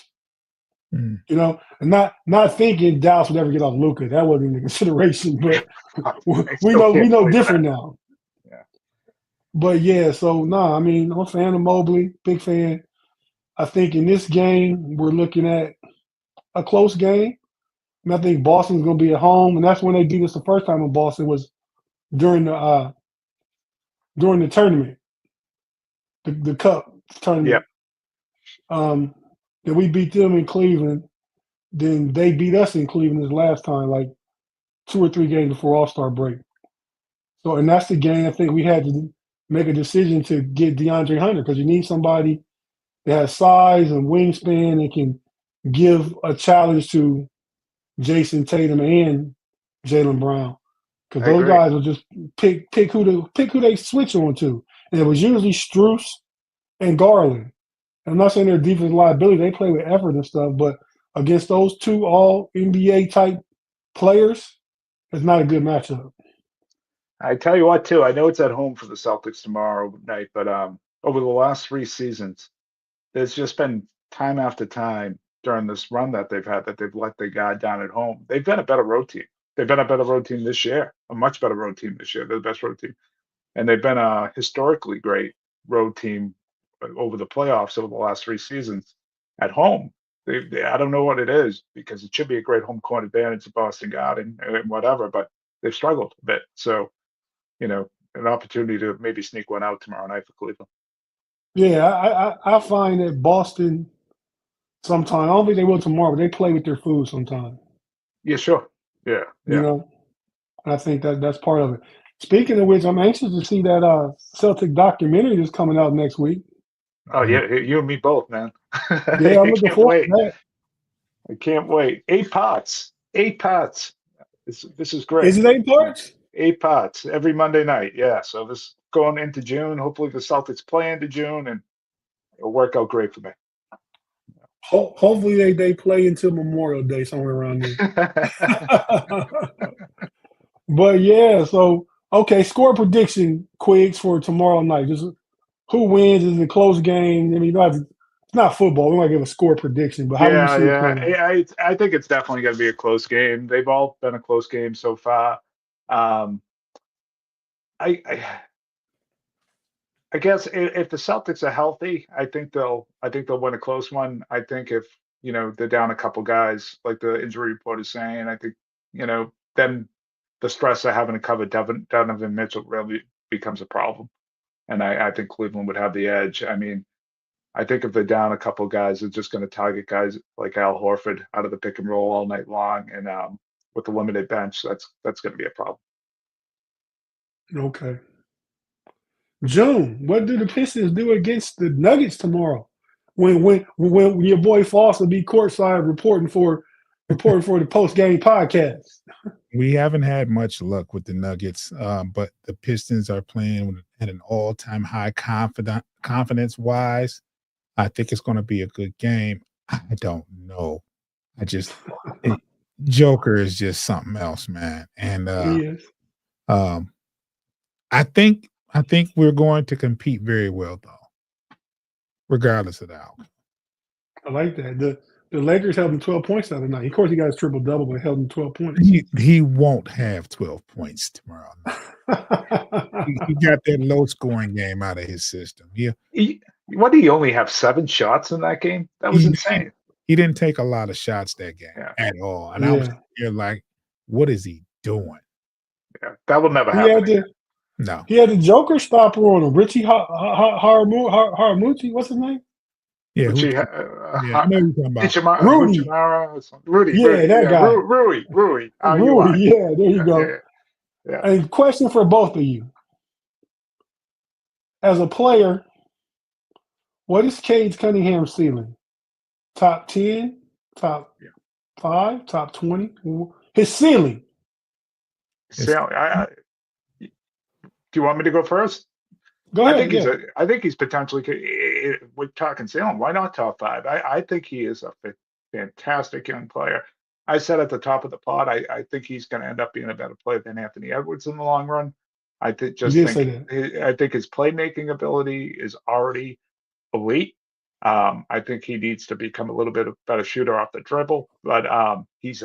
You know, and not thinking Dallas would ever get off Luka. That wasn't even a consideration, but we know different now. Yeah. But yeah, so I mean, I'm a fan of Mobley, big fan. I think in this game we're looking at a close game. And I think Boston's going to be at home, and that's when they beat us the first time in Boston was during the tournament, the Cup tournament. Yeah. Then we beat them in Cleveland. Then they beat us in Cleveland this last time, like 2 or 3 games before All-Star break. So, and that's the game I think we had to make a decision to get DeAndre Hunter because you need somebody that has size and wingspan and can give a challenge to Jason Tatum and Jaylen Brown, because those guys will just pick who they switch on to, and it was usually Strus and Garland. And I'm not saying they're defensive liability; they play with effort and stuff, but against those 2 all NBA type players, it's not a good matchup. I tell you what, too, I know it's at home for the Celtics tomorrow night, but over the last 3 seasons, there's just been time after time during this run that they've had that they've let the guy down at home. They've been a better road team. They've been a better road team this year, a much better road team this year. They're the best road team. And they've been a historically great road team over the playoffs over the last 3 seasons at home. I don't know what it is because it should be a great home court advantage at Boston Garden and whatever, but they've struggled a bit. So, an opportunity to maybe sneak one out tomorrow night for Cleveland. Yeah, I find that Boston sometimes, I don't think they will tomorrow, but they play with their food sometimes. Yeah, sure. Yeah, You yeah. know, I think that's part of it. Speaking of which, I'm anxious to see that Celtic documentary that's coming out next week. Oh yeah, you and me both, man. Yeah, I'm I looking can't forward wait. to that. I can't wait. 8 parts. 8 parts. This is great. Is it 8 parts? 8 parts every Monday night. Yeah. So this going into June. Hopefully the Celtics play into June, and it'll work out great for me. Hopefully they play until Memorial Day, somewhere around there. But yeah, so okay, score prediction, Quigs, for tomorrow night. Just who wins? Is it a close game? I mean, it's not football. We might give a score prediction, but how do you Yeah, see it yeah. playing out? I think it's definitely going to be a close game. They've all been a close game so far. Um, I I guess if the Celtics are healthy, I think they'll win a close one. I think if they're down a couple guys, like the injury report is saying, I think then the stress of having to cover Donovan Mitchell really becomes a problem, and I think Cleveland would have the edge. I mean, I think if they're down a couple guys, they're just going to target guys like Al Horford out of the pick and roll all night long, and with the limited bench, that's going to be a problem. Okay. June, what do the Pistons do against the Nuggets tomorrow? When your boy Foss will be courtside reporting for the post game podcast. We haven't had much luck with the Nuggets, but the Pistons are playing at an all-time high confidence-wise. I think it's going to be a good game. I don't know. Joker is just something else, man. And Yes. I think we're going to compete very well, though, regardless of the outcome. I like that. The Lakers held him 12 points the other night. Of course, he got his triple double, but held him 12 points. He won't have 12 points tomorrow night. He got that low scoring game out of his system. What did he only have 7 shots in that game? That was insane. He didn't take a lot of shots that game at all. And I was here like, what is he doing? Yeah, that will never happen. No. He had the Joker stopper on him. Richie Haramuchi, what's his name? Yeah, I know you're talking about. Rudy. Yeah, that guy. Rui. Rui, yeah, there you go. Yeah. And question for both of you. As a player, what is Cade Cunningham's ceiling? Top 10, top 5, top 20? His ceiling. Do you want me to go first? Go ahead. I think he's potentially. We're talking ceiling. Why not top 5? I think he is a fantastic young player. I said at the top of the pod, I think he's going to end up being a better player than Anthony Edwards in the long run. I think his playmaking ability is already elite. I think he needs to become a little bit of better shooter off the dribble, but his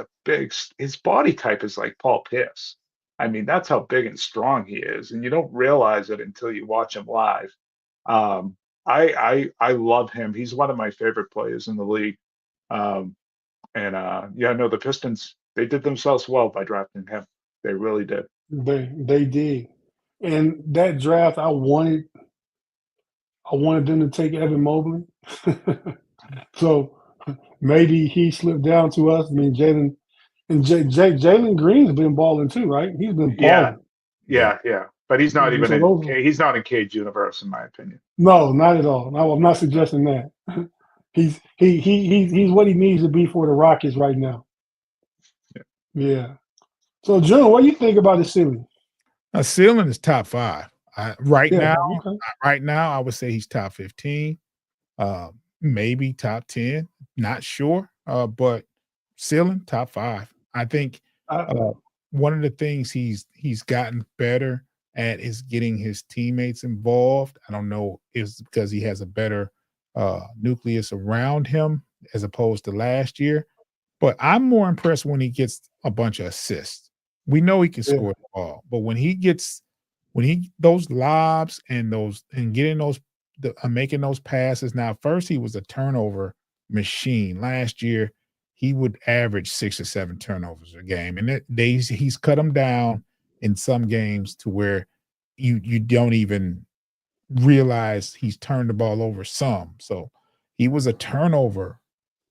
body type is like Paul Pierce. I mean, that's how big and strong he is, and you don't realize it until you watch him live. I love him. He's one of my favorite players in the league. The Pistons, they did themselves well by drafting him. They really did. They did. And that draft, I wanted them to take Evan Mobley. So maybe he slipped down to us. I mean, Jalen Green's been balling too, right? He's been balling. Yeah. But he's not even he's not in Cage universe, in my opinion. No, not at all. No, I'm not suggesting that. He's what he needs to be for the Rockets right now. Yeah. So, June, what do you think about the ceiling? A ceiling is top 5. Right now, I would say he's top 15, maybe top 10. Not sure, but ceiling top 5. I think one of the things he's gotten better at is getting his teammates involved. I don't know if it's because he has a better nucleus around him as opposed to last year, but I'm more impressed when he gets a bunch of assists. We know he can score the ball, but when he those lobs and getting those making those passes. Now, first he was a turnover machine. Last year he would average 6 or 7 turnovers a game, and he's cut them down in some games to where you don't even realize he's turned the ball over some. So he was a turnover.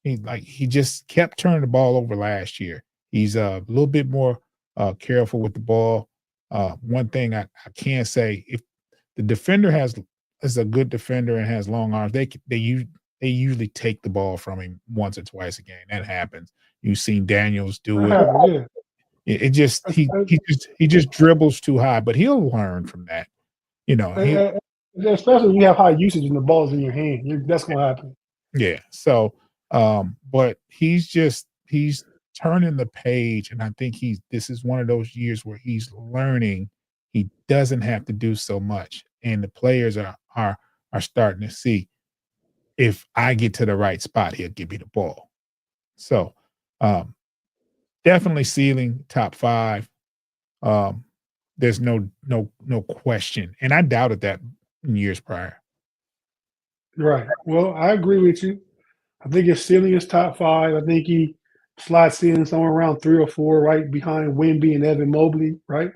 He just kept turning the ball over last year. He's a little bit more careful with the ball. One thing I can say, if the defender is a good defender and has long arms, they usually take the ball from him once or twice a game. That happens. You've seen Daniels do it. Yeah. It just he just dribbles too high, but he'll learn from that. Especially when you have high usage and the ball's in your hand, that's going to happen. Yeah. So, but he's turning the page, and I think this is one of those years where he's learning. He doesn't have to do so much, and the players are starting to see, if I get to the right spot, he'll give me the ball. So, definitely ceiling top 5. There's no question, and I doubted that in years prior. Right. Well, I agree with you. I think his ceiling is top 5. I think he slots in somewhere around 3 or 4, right behind Wemby and Evan Mobley, right?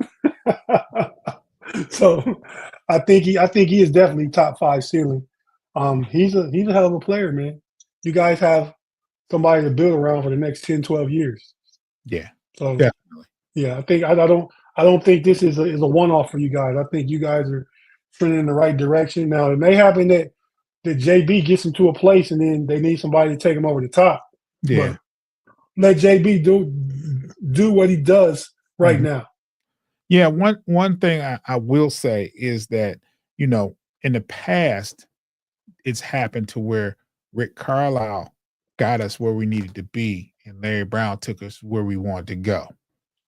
So I think he is definitely top 5 ceiling. He's a hell of a player, man. You guys have somebody to build around for the next 10, 12 years. Yeah. So definitely. Yeah, I think I don't think this is a one-off for you guys. I think you guys are trending in the right direction. Now, it may happen that JB gets him to a place and then they need somebody to take him over the top. Yeah. But let JB do what he does right now. Yeah, one thing I will say is that, in the past, it's happened to where Rick Carlisle got us where we needed to be, and Larry Brown took us where we wanted to go.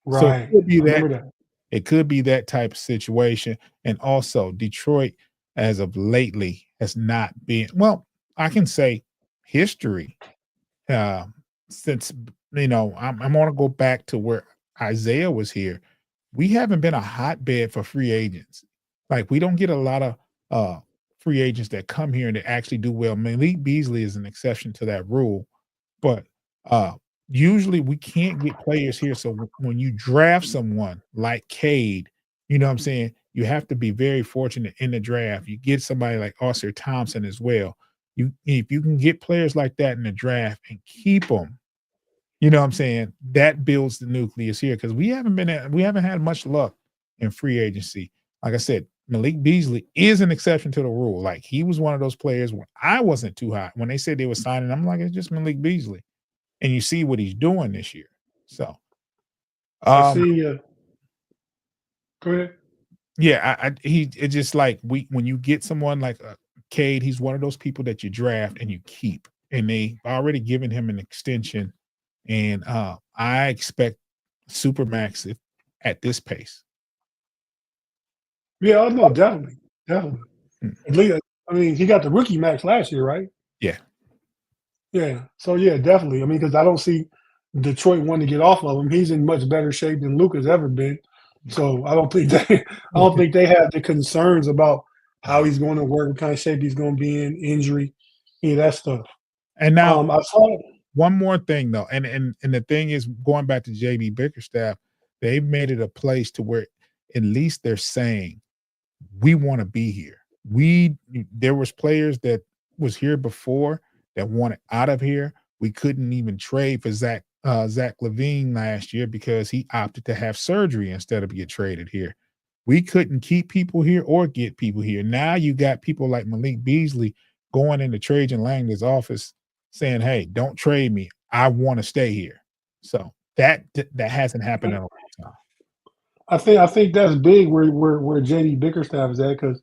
Right. So it could be that. It could be that type of situation. And also, Detroit, as of lately, has not been, well, I can say history. Since, I want to go back to where Isaiah was here. We haven't been a hotbed for free agents. Like, we don't get a lot of free agents that come here and that actually do well. Malik Beasley is an exception to that rule, but usually we can't get players here. So when you draft someone like Cade, you know what I'm saying, you have to be very fortunate in the draft. You get somebody like Oscar Thompson as well. If you can get players like that in the draft and keep them, you know what I'm saying, that builds the nucleus here, because we haven't had much luck in free agency. Like I said, Malik Beasley is an exception to the rule. Like, he was one of those players when I wasn't too high. When they said they were signing, I'm like, it's just Malik Beasley. And you see what he's doing this year. So I see you. Go ahead. Yeah, it's just like, when you get someone like Cade, he's one of those people that you draft and you keep. And they already given him an extension. And I expect Supermax at this pace. Yeah, no, definitely. At least, I mean, he got the rookie max last year, right? Yeah. Yeah. So yeah, definitely. I mean, because I don't see Detroit wanting to get off of him. He's in much better shape than Luka's ever been. So I don't think they have the concerns about how he's going to work, what kind of shape he's going to be in, injury, any of that stuff. And now I saw one more thing though, and the thing is, going back to JB Bickerstaff, they've made it a place to where at least they're saying, we want to be here. There was players that was here before that wanted out of here. We couldn't even trade for Zach LaVine last year because he opted to have surgery instead of get traded here. We couldn't keep people here or get people here. Now you got people like Malik Beasley going into Trajan Langdon's office saying, hey, don't trade me. I want to stay here. So that hasn't happened in a long time. I think that's big where JB Bickerstaff is at, because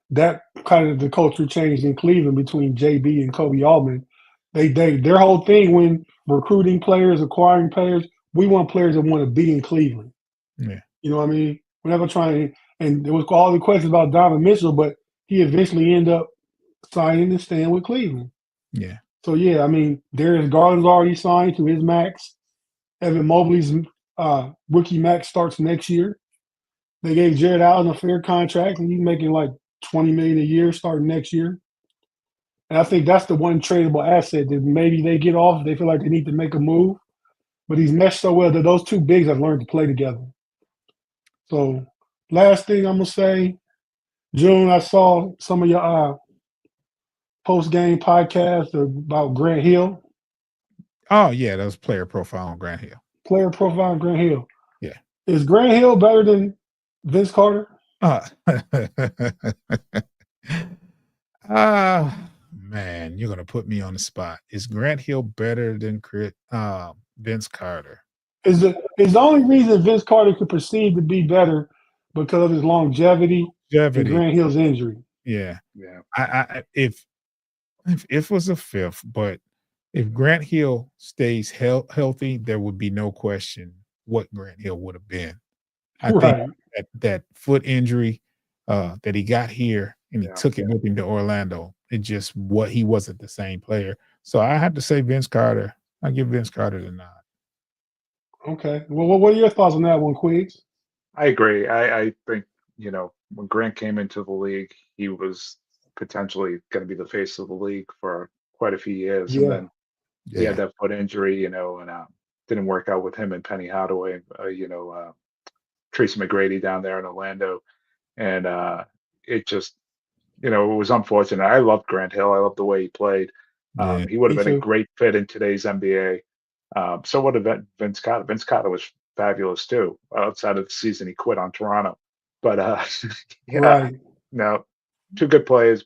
that kind of the culture changed in Cleveland between JB and Kobe Altman. Their whole thing when recruiting players, acquiring players, we want players that want to be in Cleveland. Yeah. You know what I mean? We're never trying, and there was all the questions about Donovan Mitchell, but he eventually ended up signing and staying with Cleveland. Yeah. So yeah, I mean, Darius Garland's already signed to his max. Evan Mobley's rookie max starts next year. They gave Jared Allen a fair contract, and he's making like $20 million a year starting next year. And I think that's the one tradable asset that maybe they get off. They feel like they need to make a move, but he's meshed so well that those two bigs have learned to play together. So last thing I'm gonna say, June, I saw some of your post-game podcast about Grant Hill, Oh yeah, that was player profile on Grant Hill. player profile on Grant Hill. Yeah. Is Grant Hill better than Vince Carter? Man, you're gonna put me on the spot. Is Grant Hill better than Vince Carter? Is the only reason Vince Carter could perceive to be better because of his longevity and Grant Hill's injury? Yeah. Yeah. I if it was a fifth, but if Grant Hill stays healthy, there would be no question what Grant Hill would have been. I Right. think that foot injury that he got here and he Yeah. took it with him to Orlando. It just he wasn't the same player. So I have to say Vince Carter. I give Vince Carter the nod. Okay. Well, what are your thoughts on that one, Quiggs? I agree. I think, when Grant came into the league, he was potentially going to be the face of the league for quite a few years. And Yeah. then he had that foot injury, and didn't work out with him and Penny Hardaway, Tracy McGrady down there in Orlando. And it just, it was unfortunate. I loved Grant Hill. I loved the way he played. Yeah. He would have Me been a too. great fit in today's NBA. So would have Vince Carter. Vince Carter was fabulous too. Outside of the season, he quit on Toronto. But yeah, Right. no, two good players,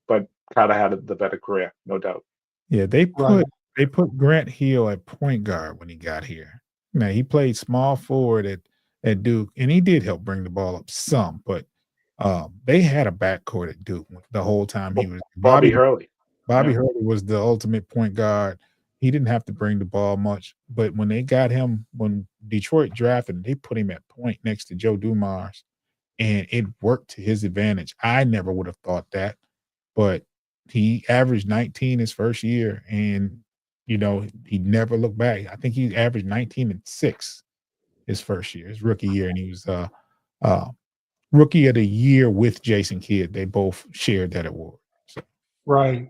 but Carter had the better career, no doubt. Yeah, they Right. put Grant Hill at point guard when he got here. Now he played small forward at Duke, and he did help bring the ball up some, but they had a backcourt at Duke the whole time he was Bobby Hurley. Bobby Yeah. Hurley was the ultimate point guard. He didn't have to bring the ball much, but when they got him, when Detroit drafted him, they put him at point next to Joe Dumars, and it worked to his advantage. I never would have thought that, but he averaged 19 his first year, and he never looked back. I think he averaged 19 and 6 his first year, his rookie year, and he was rookie of the year with Jason Kidd. They both shared that award. So, Right.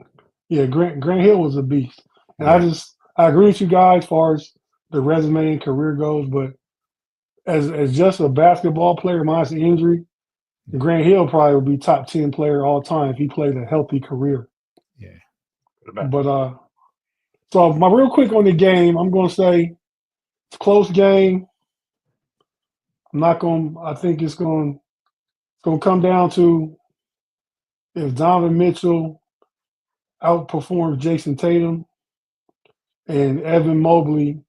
Yeah, Grant Hill was a beast. And yeah. I agree with you guys as far as the resume and career goes, but as just a basketball player, minus the injury, Grant Hill probably would be top 10 player all time if he played a healthy career. Yeah. But so my real quick on the game, I'm gonna say it's a close game. I think it's gonna come down to if Donovan Mitchell outperforms Jason Tatum and Evan Mobley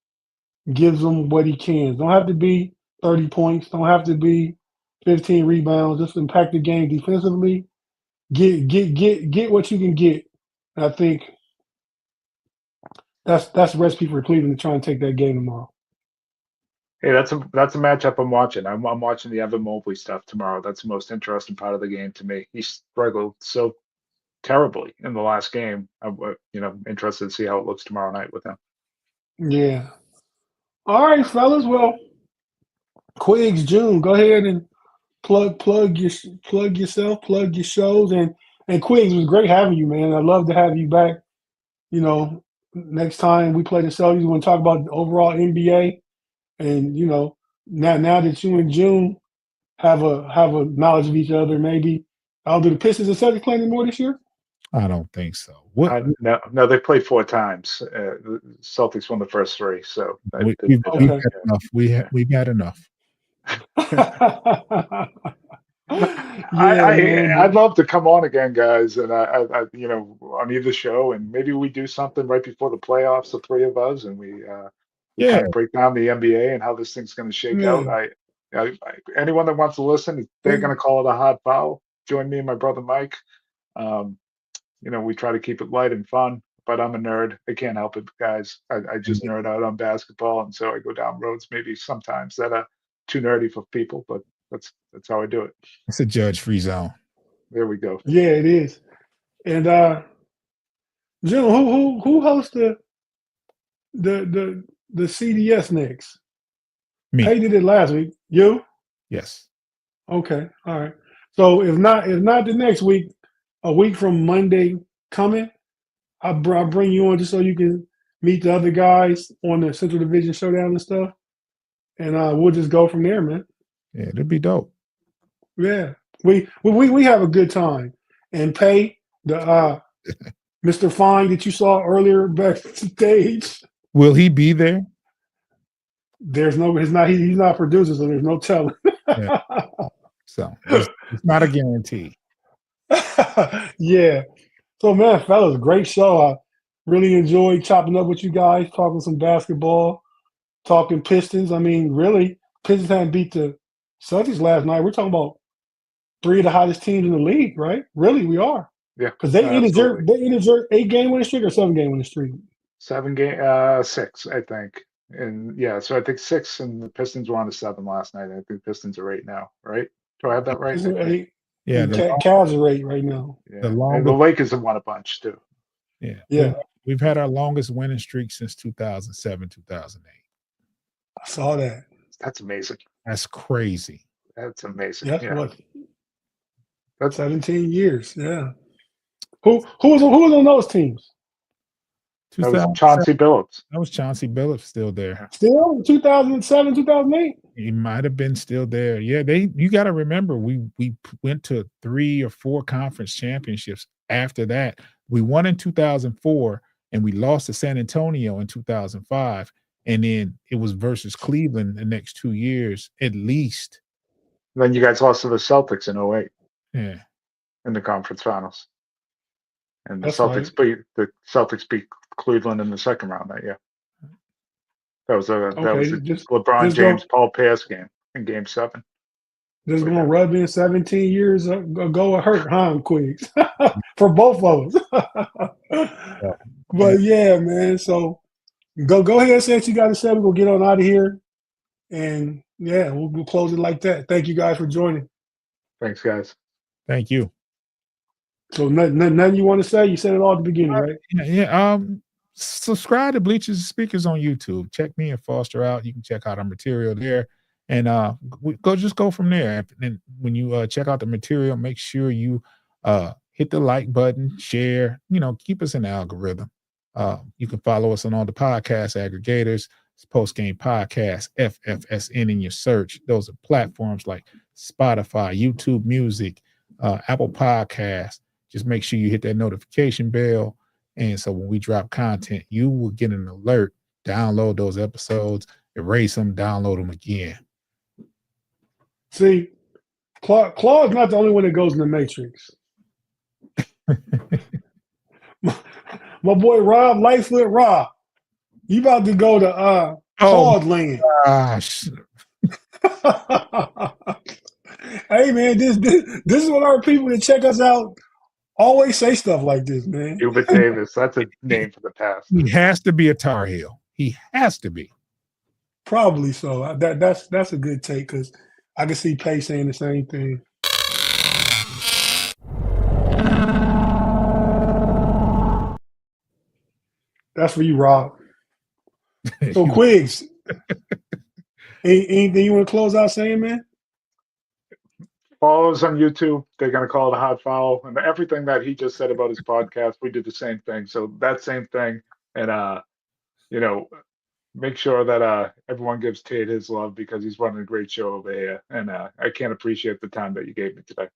gives him what he can. Don't have to be 30 points. Don't have to be 15 rebounds. Just impact the game defensively. Get what you can get. And I think that's the recipe for Cleveland to try and take that game tomorrow. Hey, that's a matchup I'm watching. I'm watching the Evan Mobley stuff tomorrow. That's the most interesting part of the game to me. He struggled so terribly in the last game. I'm interested to see how it looks tomorrow night with him. Yeah. All right, fellas. Well, Quiggs, June, go ahead and plug yourself, plug your shows, and Quiggs, it was great having you, man. I'd love to have you back. Next time we play the Celtics, we want to talk about the overall NBA, and now that you and June have a knowledge of each other, maybe I'll do the Pistons and Celtics play anymore this year. I don't think so. No, they played 4 times. The Celtics won the first 3, so we've had enough. We've had enough. I'd love to come on again, guys, and I on either show, and maybe we do something right before the playoffs, the 3 of us, and we kind of break down the NBA and how this thing's going to shake out. Anyone that wants to listen, if they're going to call it a hard foul, join me and my brother Mike. We try to keep it light and fun, but I'm a nerd. I can't help it, guys. I just nerd out on basketball, and so I go down roads maybe sometimes that are too nerdy for people, but that's how I do it. It's a judge-free zone. There we go. Yeah, it is. And Jim, who hosts the CDS next? Me. Hey, did it last week. You? Yes. Okay. All right. So if not the next week, a week from Monday coming, I'll bring you on just so you can meet the other guys on the Central Division Showdown and stuff, and we'll just go from there, man. Yeah, it'd be dope. Yeah, we have a good time. And Pay, the Mr. Fine that you saw earlier backstage. Will he be there? There's no, he's not producing, so there's no telling. Yeah. So it's not a guarantee. Yeah. So man, fellas, great show. I really enjoyed chopping up with you guys, talking some basketball, talking Pistons. I mean, really, Pistons hadn't beat the Celtics last night. We're talking about 3 of the hottest teams in the league, right? Really, we are. Yeah, Because they ended their absolutely. 8-game winning streak or 7-game winning streak. 6, I think. And yeah, so I think 6, and the Pistons were on to 7 last night. I think Pistons are 8 now, right? Do I have that right? Pistons are 8. Yeah, And Cavs are 8 right now. Yeah. And the Lakers have won a bunch too. Yeah. We've had our longest winning streak since 2007, 2008. I saw that. That's amazing. That's crazy. That's amazing. That's Yeah. what. That's 17 years. Yeah. Who was on those teams? That was Chauncey Billups. That was Chauncey Billups still there. Still 2007, 2008? He might have been still there. Yeah, you got to remember, we went to 3 or 4 conference championships after that. We won in 2004, and we lost to San Antonio in 2005. And then it was versus Cleveland the next 2 years, at least. Then you guys lost to the Celtics in 08. Yeah. In the conference finals. And the That's Celtics beat Cleveland in the second round that year. That was a LeBron James Paul Pierce game in Game 7. This is going to rub in 17 years ago. It hurt, huh, Quigs? For both of us. But yeah, man. So go ahead and say what you got to say. We're going to get on out of here. And yeah, we'll close it like that. Thank you guys for joining. Thanks, guys. Thank you. So nothing you want to say? You said it all at the beginning, right? Yeah. Subscribe to Bleachers Speakers on YouTube. Check me and Foster out. You can check out our material there, and go from there. And when you check out the material, make sure you hit the like button, share. Keep us in the algorithm. You can follow us on all the podcast aggregators. It's Postgame Podcast, FFSN in your search. Those are platforms like Spotify, YouTube Music, Apple Podcasts. Just make sure you hit that notification bell. And so when we drop content, you will get an alert, download those episodes, erase them, download them again. See, Claude's not the only one that goes in the Matrix. my boy Rob, Lightfoot Rob, you about to go to Claude land. Gosh. Hey, man, this is what our people that check us out always say stuff like this, man. Hubert Davis, that's a name for the past. He has to be a Tar Heel. He has to be. Probably so. That's a good take because I can see Pay saying the same thing. That's for you, Rob. So, Quigs, anything you want to close out saying, man? Follow us on YouTube. They're going to call it a hot foul. And everything that he just said about his podcast, we do the same thing. So that same thing. And, make sure that everyone gives Tate his love because he's running a great show over here. And I can't appreciate the time that you gave me today.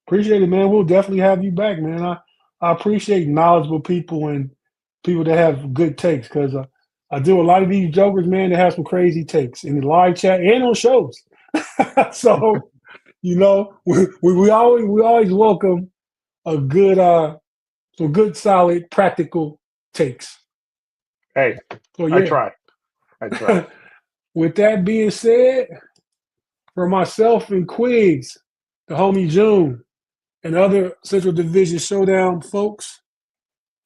Appreciate it, man. We'll definitely have you back, man. I appreciate knowledgeable people and people that have good takes because I do a lot of these jokers, man, that have some crazy takes in the live chat and on shows. So, we always welcome a good, some good, solid, practical takes. Hey, so, yeah. I try. With that being said, for myself and Quigs, the homie June, and other Central Division Showdown folks,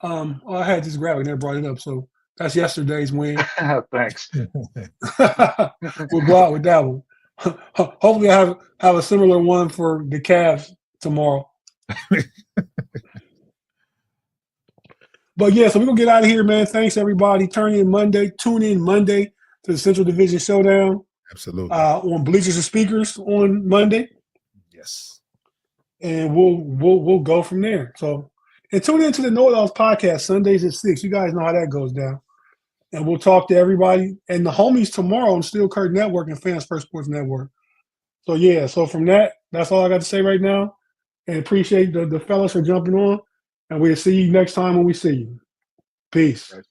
I had this graphic, never brought it up, so that's yesterday's win. Thanks. We'll go out with that one. Hopefully, I have a similar one for the Cavs tomorrow. But yeah, so we're gonna get out of here, man. Thanks everybody. Tune in Monday to the Central Division Showdown. Absolutely. On Bleachers and Speakers on Monday. Yes. And we'll go from there. So, and tune into the Know It Alls podcast Sundays at 6. You guys know how that goes down. And we'll talk to everybody and the homies tomorrow on Steel Curtain Network and Fans First Sports Network. So yeah, so from that's all I got to say right now. And appreciate the fellas for jumping on. And we'll see you next time when we see you. Peace. Right.